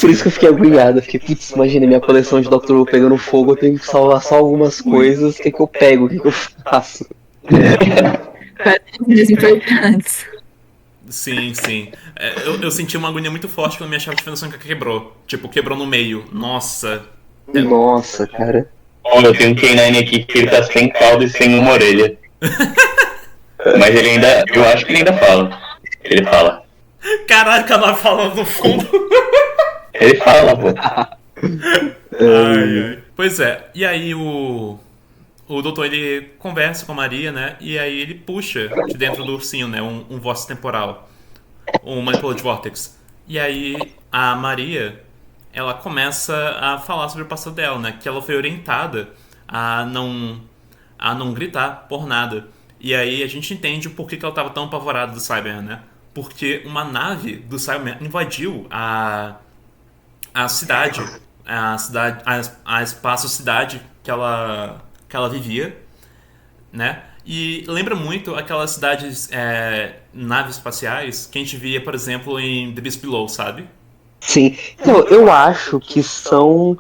Por isso que eu fiquei agoniado. Eu fiquei, putz, imagina, minha coleção de Doctor Who pegando fogo, eu tenho que salvar só algumas coisas. O que eu pego? O que eu faço? Coisas importantes. Sim, sim. Eu senti uma agonia muito forte quando minha chave de fendação quebrou. Tipo, quebrou no meio. Nossa. Nossa, cara. Eu tenho um K9 aqui que ele tá sem cauda e sem uma orelha. Mas eu acho que ele ainda fala. Ele fala. Caraca, ela falando no fundo. Ele fala, pô. Ai. Pois é, e aí o doutor ele conversa com a Maria, né? E aí ele puxa de dentro do ursinho, né? Um vórtice temporal. Um Manipulated Vortex. E aí a Maria, ela começa a falar sobre o passado dela, né? Que ela foi orientada a não gritar por nada. E aí a gente entende o porquê que ela estava tão apavorada do Cyberman, né? Porque uma nave do Cyberman invadiu a cidade, a espaço-cidade que ela vivia, né? E lembra muito aquelas cidades, naves espaciais que a gente via, por exemplo, em The Beast Below, sabe? Sim. Não, eu acho que são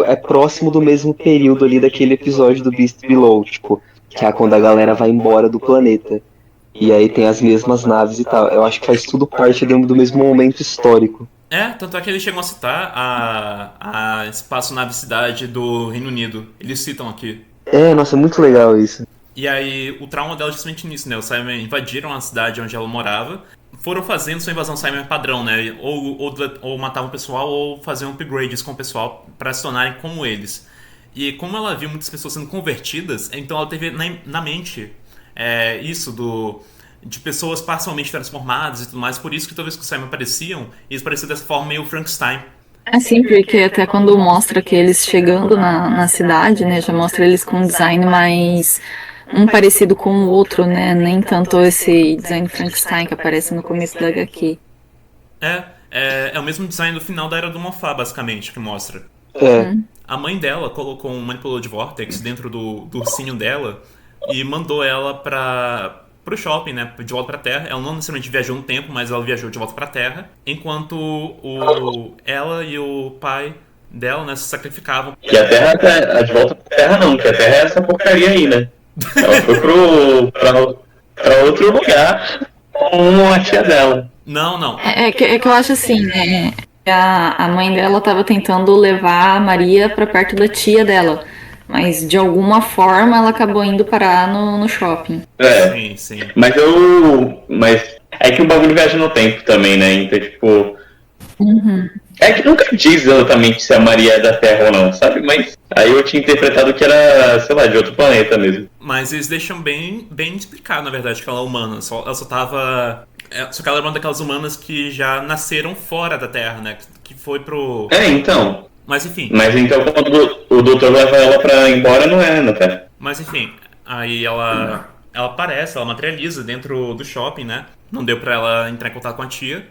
é próximo do mesmo período ali daquele episódio do Beast Below, tipo, que é quando a galera vai embora do planeta. E aí tem as mesmas naves e tal. Eu acho que faz tudo parte do mesmo momento histórico. Tanto é que eles chegam a citar a espaçonave cidade do Reino Unido. Eles citam aqui. Nossa, é muito legal isso. E aí, o trauma dela é justamente nisso, né? Os Cybermen invadiram a cidade onde ela morava, foram fazendo sua invasão Cybermen padrão, né? Ou matavam o pessoal, ou faziam upgrades com o pessoal para se tornarem como eles. E como ela viu muitas pessoas sendo convertidas, então ela teve na mente isso de pessoas parcialmente transformadas e tudo mais. Por isso que toda vez que os Cybermen apareciam, eles pareciam dessa forma meio Frankenstein. Sim, porque até quando mostra que eles chegando na cidade, né, já mostra eles com um design mais um parecido com o outro, né, nem tanto esse design Frankenstein que aparece no começo da HQ. É o mesmo design do final da Era do Mofá, basicamente, que mostra. A mãe dela colocou um manipulador de Vortex dentro do ursinho dela e mandou ela pro shopping, né? De volta pra Terra. Ela não necessariamente viajou no tempo, mas ela viajou de volta pra Terra. Enquanto ela e o pai dela, né, se sacrificavam. Que a Terra tá de volta pra Terra não, que a Terra é essa porcaria aí, né? Ela foi pra outro lugar com a tia dela. Não. É que eu acho assim, né? A mãe dela estava tentando levar a Maria para perto da tia dela. Mas de alguma forma ela acabou indo parar no shopping. Sim. Mas é que o bagulho viaja no tempo também, né? Então, tipo. É que nunca diz exatamente se a Maria é da Terra ou não, sabe? Mas aí eu tinha interpretado que era, sei lá, de outro planeta mesmo. Mas eles deixam bem explicado, na verdade, que ela é humana. Ela só tava. Só que ela é uma daquelas humanas que já nasceram fora da Terra, né? Que foi pro. Então. Mas enfim. Mas então quando o doutor leva ela pra ir embora, não é na Terra. Mas enfim, aí ela aparece, ela materializa dentro do shopping, né? Não deu pra ela entrar em contato com a tia.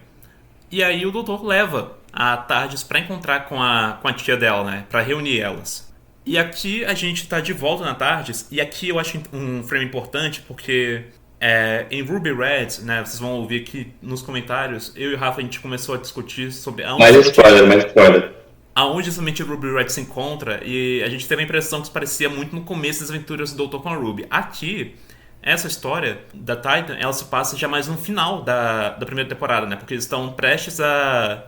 E aí o doutor leva a TARDIS pra encontrar com a tia dela, né? Pra reunir elas. E aqui a gente tá de volta na TARDIS. E aqui eu acho um frame importante porque em Ruby Red, né? Vocês vão ouvir aqui nos comentários. Eu e o Rafa, a gente começou a discutir sobre mais spoiler. Aonde exatamente Ruby Red se encontra. E a gente teve a impressão que isso parecia muito no começo das aventuras do Doutor com a Ruby. Aqui, essa história da Titan, ela se passa já mais no final da primeira temporada, né? Porque eles estão prestes a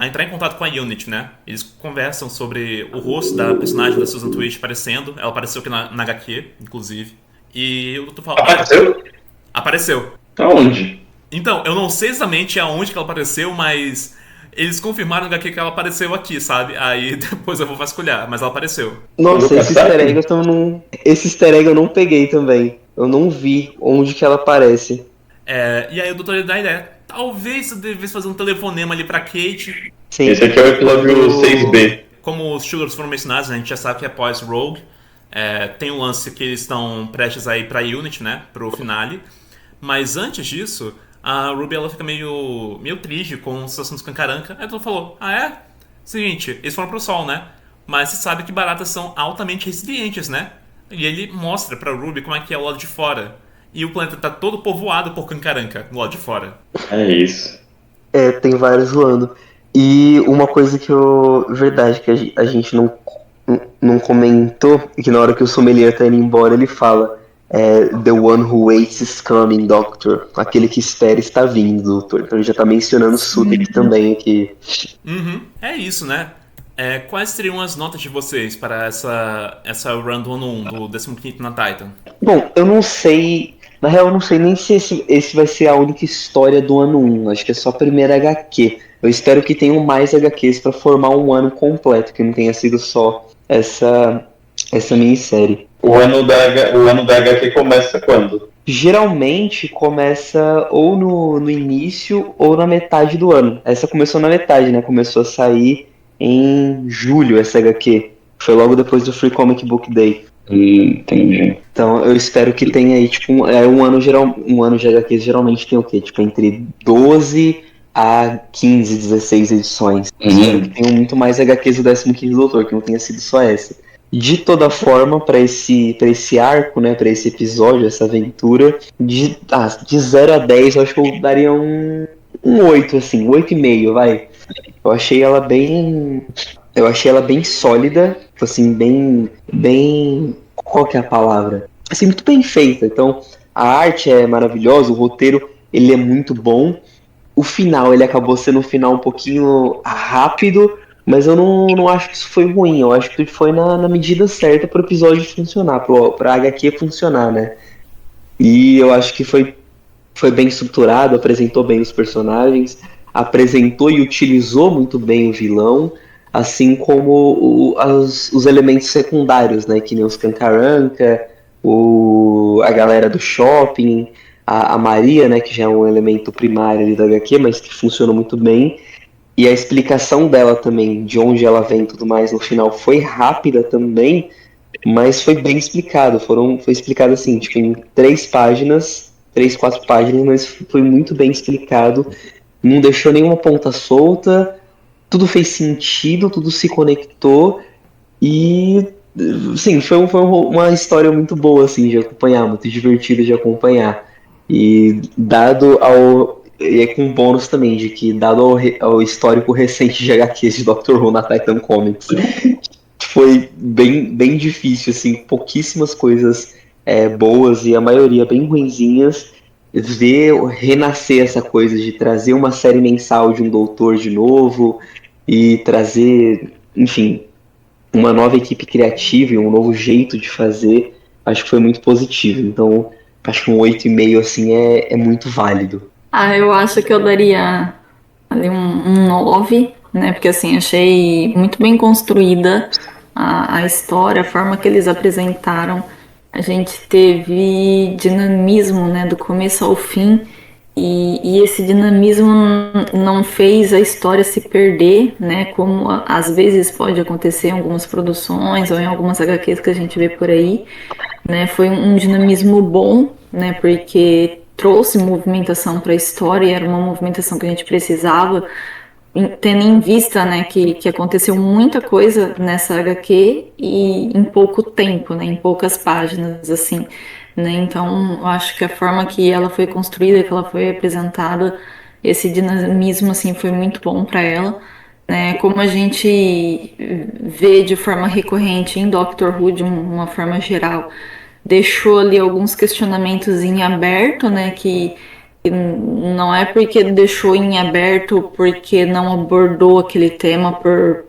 entrar em contato com a Unity, né? Eles conversam sobre o rosto da personagem da Susan Twitch aparecendo. Ela apareceu aqui na HQ, inclusive. E o Doutor fala... Apareceu? Apareceu. Aonde? Então, eu não sei exatamente aonde que ela apareceu, mas... Eles confirmaram no HQ que ela apareceu aqui, sabe? Aí depois eu vou vasculhar, mas ela apareceu. Nossa, esse easter egg eu não peguei também. Eu não vi onde que ela aparece. E aí o doutor dá a ideia. Talvez eu devesse fazer um telefonema ali pra Kate. Sim. Esse aqui é o episódio 6B. Como os Sugars foram mencionados, né, a gente já sabe que é pós-Rogue. Tem um lance que eles estão prestes a ir pra Unity, né? Pro finale. Mas antes disso... A Ruby, ela fica meio triste com a situação dos Kankaranka. Aí ela falou, Seguinte, eles foram pro sol, né? Mas você sabe que baratas são altamente resilientes, né? E ele mostra pra Ruby como é que é o lado de fora. E o planeta tá todo povoado por Kankaranka do lado de fora. É isso. Tem vários voando. E uma coisa verdade, que a gente não comentou, e que na hora que o sommelier tá indo embora, ele fala... The one who waits is coming, Doctor. Aquele que espera está vindo, Doutor. Então ele já tá mencionando Sutek também aqui. É isso, né? Quais seriam as notas de vocês para essa run do ano 1, do 15º na Titan? Bom, eu não sei... Na real, eu não sei nem se esse vai ser a única história do ano 1. Acho que é só a primeira HQ. Eu espero que tenham mais HQs para formar um ano completo, que não tenha sido só essa minissérie. O ano da HQ começa quando? Geralmente começa ou no início ou na metade do ano. Essa começou na metade, né? Começou a sair em julho, essa HQ. Foi logo depois do Free Comic Book Day. Entendi. Então eu espero que tenha aí, tipo, um ano de HQs geralmente tem o quê? Tipo, entre 12 a 15, 16 edições. Espero que tenham muito mais HQs do 15º Doutor, que não tenha sido só essa. De toda forma, para esse arco, né, para esse episódio, essa aventura, de 0 a 10, eu acho que eu daria um 8, assim, 8,5, vai. Eu achei ela bem sólida, assim, bem, qual que é a palavra? Assim, muito bem feita. Então, a arte é maravilhosa, o roteiro, ele é muito bom. O final, ele acabou sendo um final um pouquinho rápido, mas eu não acho que isso foi ruim. Eu acho que foi na medida certa pro episódio funcionar, pra HQ funcionar, né? E eu acho que foi bem estruturado, apresentou bem os personagens, apresentou e utilizou muito bem o vilão, assim como os elementos secundários, né? Que nem os Kankaranka, a galera do shopping, a Maria, né, que já é um elemento primário ali da HQ, mas que funciona muito bem. E a explicação dela também, de onde ela vem e tudo mais, no final foi rápida também, mas foi bem explicado. Foi explicado assim, tipo, em 3 páginas, 3, 4 páginas, mas foi muito bem explicado. Não deixou nenhuma ponta solta, tudo fez sentido, tudo se conectou e, sim, foi uma história muito boa, assim, de acompanhar, muito divertida de acompanhar. E é com bônus também, de que, dado ao histórico recente de HQs de Doctor Who na Titan Comics, foi bem difícil, assim, pouquíssimas coisas boas e a maioria bem ruinzinhas. Ver renascer essa coisa de trazer uma série mensal de um doutor de novo e trazer, enfim, uma nova equipe criativa e um novo jeito de fazer, acho que foi muito positivo. Então, acho que um 8,5 assim é muito válido. Eu acho que eu daria ali um 9, né? Porque assim, achei muito bem construída a história, a forma que eles apresentaram. A gente teve dinamismo, né, do começo ao fim. E esse dinamismo não fez a história se perder, né? Como às vezes pode acontecer em algumas produções ou em algumas HQs que a gente vê por aí, né? Foi um dinamismo bom, né? Porque trouxe movimentação para a história e era uma movimentação que a gente precisava, tendo em vista, né, que aconteceu muita coisa nessa HQ e em pouco tempo, né, em poucas páginas, assim, né, então eu acho que a forma que ela foi construída, que ela foi apresentada, esse dinamismo, assim, foi muito bom para ela, né, como a gente vê de forma recorrente em Doctor Who, de uma forma geral, deixou ali alguns questionamentos em aberto, né, que não é porque deixou em aberto porque não abordou aquele tema por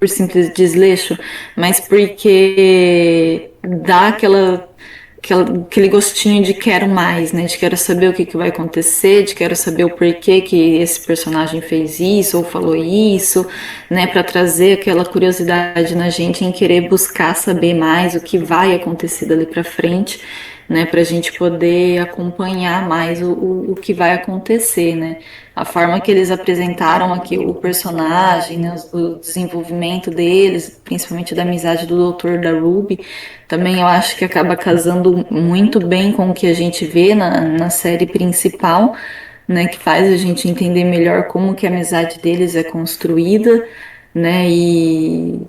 simples desleixo, mas porque dá aquele gostinho de quero mais, né? De quero saber o que vai acontecer, de quero saber o porquê que esse personagem fez isso ou falou isso, né? Para trazer aquela curiosidade na gente em querer buscar saber mais o que vai acontecer dali para frente, né? Para a gente poder acompanhar mais o que vai acontecer, né? A forma que eles apresentaram aqui o personagem, né? O desenvolvimento deles, principalmente da amizade do Doutor da Ruby, também eu acho que acaba casando muito bem com o que a gente vê na série principal, né, que faz a gente entender melhor como que a amizade deles é construída, né, e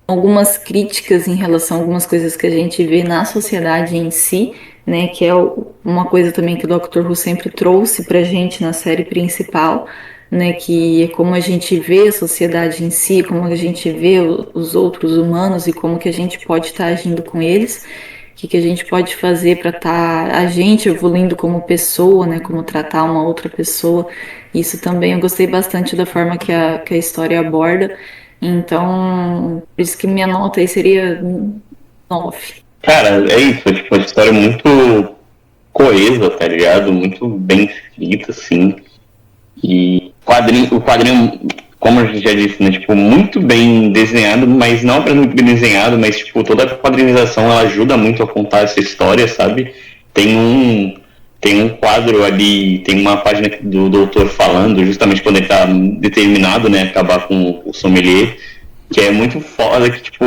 algumas críticas em relação a algumas coisas que a gente vê na sociedade em si, né, que é uma coisa também que o Doctor Who sempre trouxe pra gente na série principal, né, que é como a gente vê a sociedade em si, como a gente vê os outros humanos e como que a gente pode estar agindo com eles, o que a gente pode fazer para estar a gente evoluindo como pessoa, né, como tratar uma outra pessoa. Isso também eu gostei bastante da forma que a história aborda. Então, por isso que minha nota aí seria 9. Cara, é isso, é tipo uma história muito coesa, tá ligado? Muito bem escrita, assim. E o quadrinho, como eu já disse, né, tipo, muito bem desenhado, mas não apenas muito bem desenhado, mas tipo, toda a quadrinização ela ajuda muito a contar essa história, sabe? Tem um quadro ali, tem uma página do doutor falando, justamente quando ele tá determinado, né, acabar com o sommelier, que é muito foda, que tipo,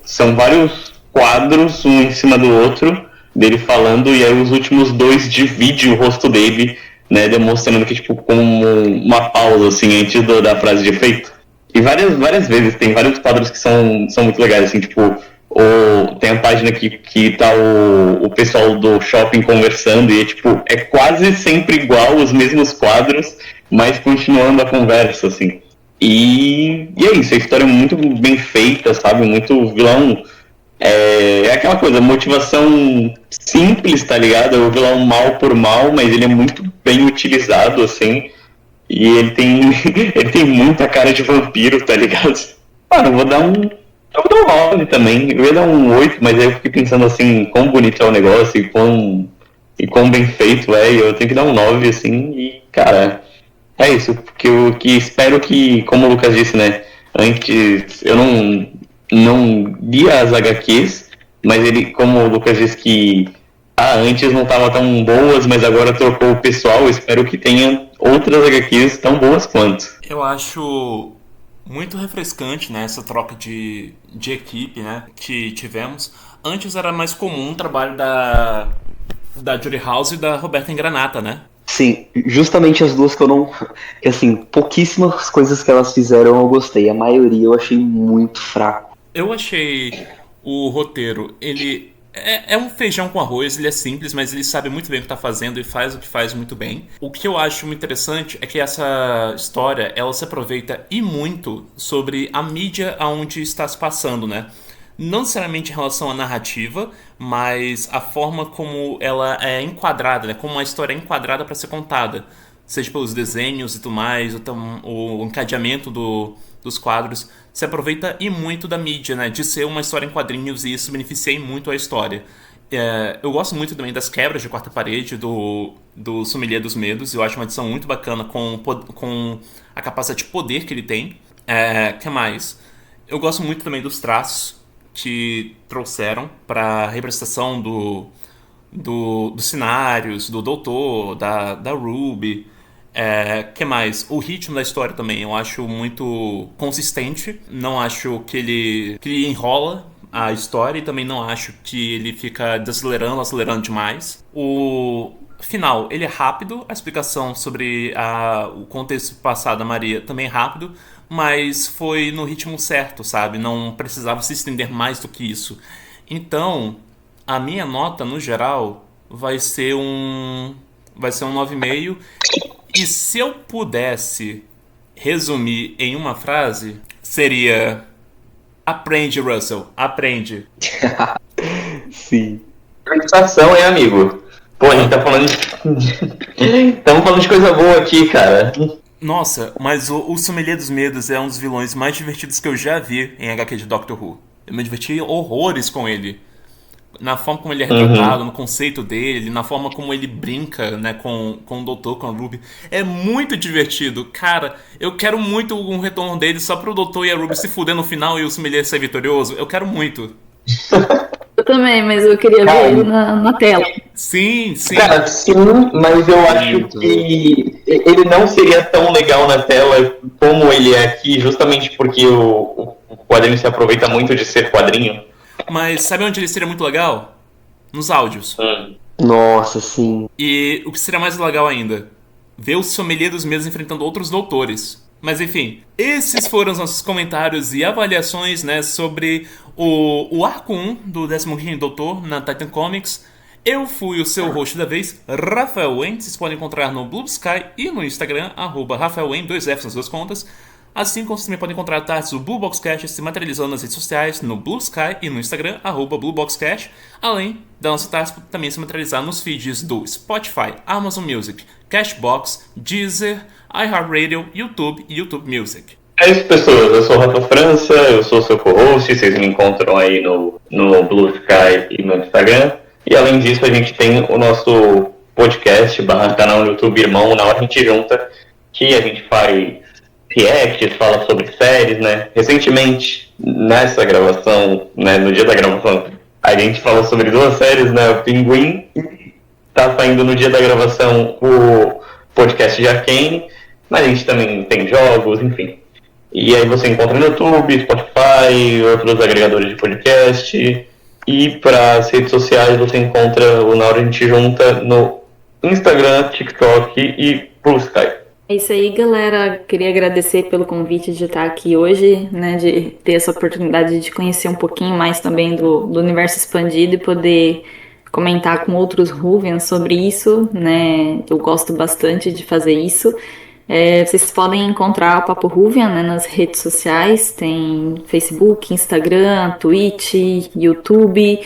são vários quadros, um em cima do outro, dele falando, e aí os últimos 2 dividem o rosto dele, né, demonstrando que, tipo, como uma pausa, assim, antes da frase de efeito. E várias vezes, tem vários quadros que são muito legais, assim, tipo, tem a página que tá o pessoal do shopping conversando, e tipo, é quase sempre igual, os mesmos quadros, mas continuando a conversa, assim. E é isso, a história é muito bem feita, sabe, muito vilão. É aquela coisa, motivação simples, tá ligado? É o vilão mal por mal, mas ele é muito bem utilizado, assim. E ele tem muita cara de vampiro, tá ligado? Mano, eu vou dar um 9 também. Eu ia dar um 8, mas aí eu fiquei pensando assim, quão bonito é o negócio e quão bem feito é. E eu tenho que dar um 9, assim. E, cara, é isso. Porque eu que espero que, como o Lucas disse, né? Antes, eu não li as HQs, mas ele, como o Lucas disse que antes não estavam tão boas, mas agora trocou o pessoal. Eu espero que tenha outras HQs tão boas quanto. Eu acho muito refrescante, né, essa troca de equipe, né, que tivemos. Antes era mais comum o trabalho da Judy House e da Roberta Ingranata, né? Sim, justamente as duas que eu não. Que assim, pouquíssimas coisas que elas fizeram eu gostei. A maioria eu achei muito fraco. Eu achei o roteiro, ele é um feijão com arroz, ele é simples, mas ele sabe muito bem o que tá fazendo e faz o que faz muito bem. O que eu acho muito interessante é que essa história, ela se aproveita e muito sobre a mídia aonde está se passando, né? Não necessariamente em relação à narrativa, mas a forma como ela é enquadrada, né? Como a história é enquadrada para ser contada. Seja pelos desenhos e tudo mais, o encadeamento dos quadros. Se aproveita e muito da mídia, né? De ser uma história em quadrinhos, e isso beneficia muito a história. Eu gosto muito também das quebras de quarta parede do Sommelier dos Medos. Eu acho uma edição muito bacana com a capacidade de poder que ele tem. Que mais? Eu gosto muito também dos traços que trouxeram para a representação dos cenários, do Doutor, da Ruby. Que mais? O ritmo da história também eu acho muito consistente. Não acho que ele enrola a história, e também não acho que ele fica acelerando demais. O final, ele é rápido. A explicação sobre o contexto passado da Maria também é rápido, mas foi no ritmo certo, sabe? Não precisava se estender mais do que isso. Então, a minha nota, no geral, vai ser um 9,5. E se eu pudesse resumir em uma frase, seria: aprende, Russell, aprende. Sim. Satisfação, amigo? Pô, a gente tá falando Estamos falando de coisa boa aqui, cara. Nossa, mas o Sommelier dos Medos é um dos vilões mais divertidos que eu já vi em HQ de Doctor Who. Eu me diverti horrores com ele. Na forma como ele é retratado, no conceito dele, na forma como ele brinca, né, com o Doutor, com a Ruby. É muito divertido. Cara, eu quero muito um retorno dele só pro Doutor e a Ruby se fuder no final e o Sommelier ser vitorioso. Eu quero muito. Eu também, mas eu queria ver ele na tela. Sim. Cara, sim, mas eu acho que ele não seria tão legal na tela como ele é aqui, justamente porque o quadrinho se aproveita muito de ser quadrinho. Mas sabe onde ele seria muito legal? Nos áudios. Nossa, sim. E o que seria mais legal ainda? Ver o Sommelier dos Medos enfrentando outros doutores. Mas enfim, esses foram os nossos comentários e avaliações, né, sobre o arco 1 do 15º Doutor na Titan Comics. Eu fui o seu host da vez, Rafael Wayne. Vocês podem encontrar no Blue Sky e no Instagram, @RafaelWayne, 2 Fs nas duas contas. Assim como vocês também podem encontrar tardes do Blue Box Cash se materializando nas redes sociais, no Blue Sky e no Instagram, @BlueBoxCash. Além da nossa tarde também se materializar nos feeds do Spotify, Amazon Music, Cashbox, Deezer, iHeartRadio, YouTube e YouTube Music. É isso, pessoas. Eu sou o Rafa França, eu sou seu co-host. Vocês me encontram aí no Blue Sky e no Instagram. E além disso, a gente tem o nosso podcast, canal no YouTube Irmão, Na Hora a Gente Junta, que a gente faz reacts, fala sobre séries, né? Recentemente, nessa gravação, né, no dia da gravação, a gente falou sobre 2 séries, né? O Pinguim, tá saindo no dia da gravação o podcast de Arcane, mas a gente também tem jogos, enfim. E aí você encontra no YouTube, Spotify, outros agregadores de podcast. E para as redes sociais você encontra o Na Hora a Gente Junta no Instagram, TikTok e Blue Sky. É isso aí, galera. Queria agradecer pelo convite de estar aqui hoje, né, de ter essa oportunidade de conhecer um pouquinho mais também do universo expandido e poder comentar com outros Whovians sobre isso, né. Eu gosto bastante de fazer isso. Vocês podem encontrar o Papo Whovian, né, nas redes sociais, tem Facebook, Instagram, Twitch, YouTube,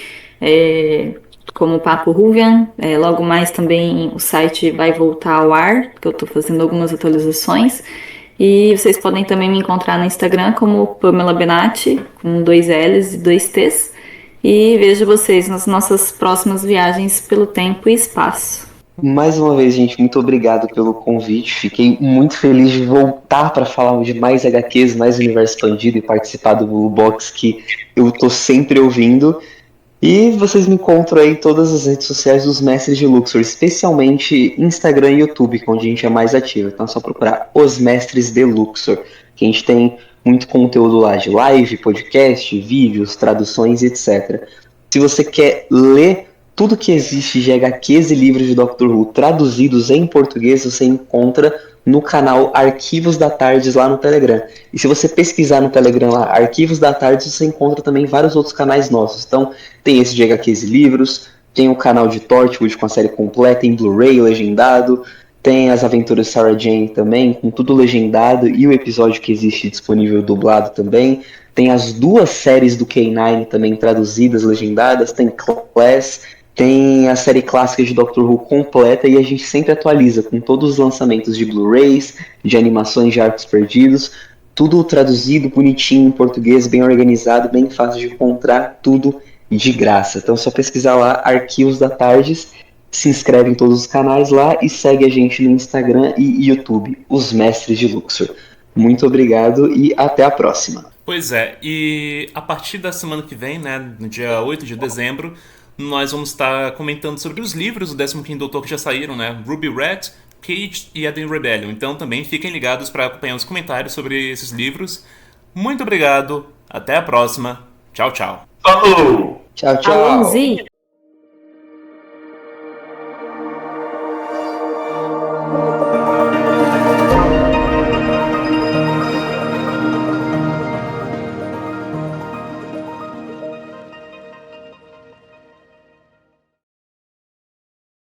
como Papo Whovian. Logo mais também o site vai voltar ao ar, que eu estou fazendo algumas atualizações. E vocês podem também me encontrar no Instagram como Pamela Benatti, com 2 L's e 2 T's. E vejo vocês nas nossas próximas viagens pelo tempo e espaço. Mais uma vez, gente, muito obrigado pelo convite. Fiquei muito feliz de voltar para falar de mais HQs, mais universo expandido e participar do Blue Box, que eu tô sempre ouvindo. E vocês me encontram aí em todas as redes sociais dos Mestres de Luxor, especialmente Instagram e YouTube, que é onde a gente é mais ativo. Então é só procurar Os Mestres de Luxor, que a gente tem muito conteúdo lá de live, podcast, vídeos, traduções, etc. Se você quer ler tudo que existe de HQs e livros de Doctor Who traduzidos em português, você encontra no canal Arquivos da Tardes lá no Telegram. E se você pesquisar no Telegram lá, Arquivos da Tardes, você encontra também vários outros canais nossos. Então, tem esse de HQs e livros, tem o canal de Torchwood com a série completa em Blu-ray legendado, tem as aventuras de Sarah Jane também, com tudo legendado, e o episódio que existe disponível dublado também. Tem as 2 séries do K9 também traduzidas, legendadas, tem Class, tem a série clássica de Doctor Who completa, e a gente sempre atualiza com todos os lançamentos de Blu-rays, de animações de Arcos Perdidos, tudo traduzido, bonitinho, em português, bem organizado, bem fácil de encontrar, tudo de graça. Então é só pesquisar lá, Arquivos da Tardes, se inscreve em todos os canais lá e segue a gente no Instagram e YouTube, Os Mestres de Luxor. Muito obrigado e até a próxima. Pois é, e a partir da semana que vem, né, no dia 8 de dezembro, nós vamos estar comentando sobre os livros do 15º Doutor que já saíram, né? Ruby Red, Cage e Eden Rebellion. Então também fiquem ligados para acompanhar os comentários sobre esses livros. Muito obrigado, até a próxima. Tchau, tchau. Falou! Tchau, tchau. Alonzi.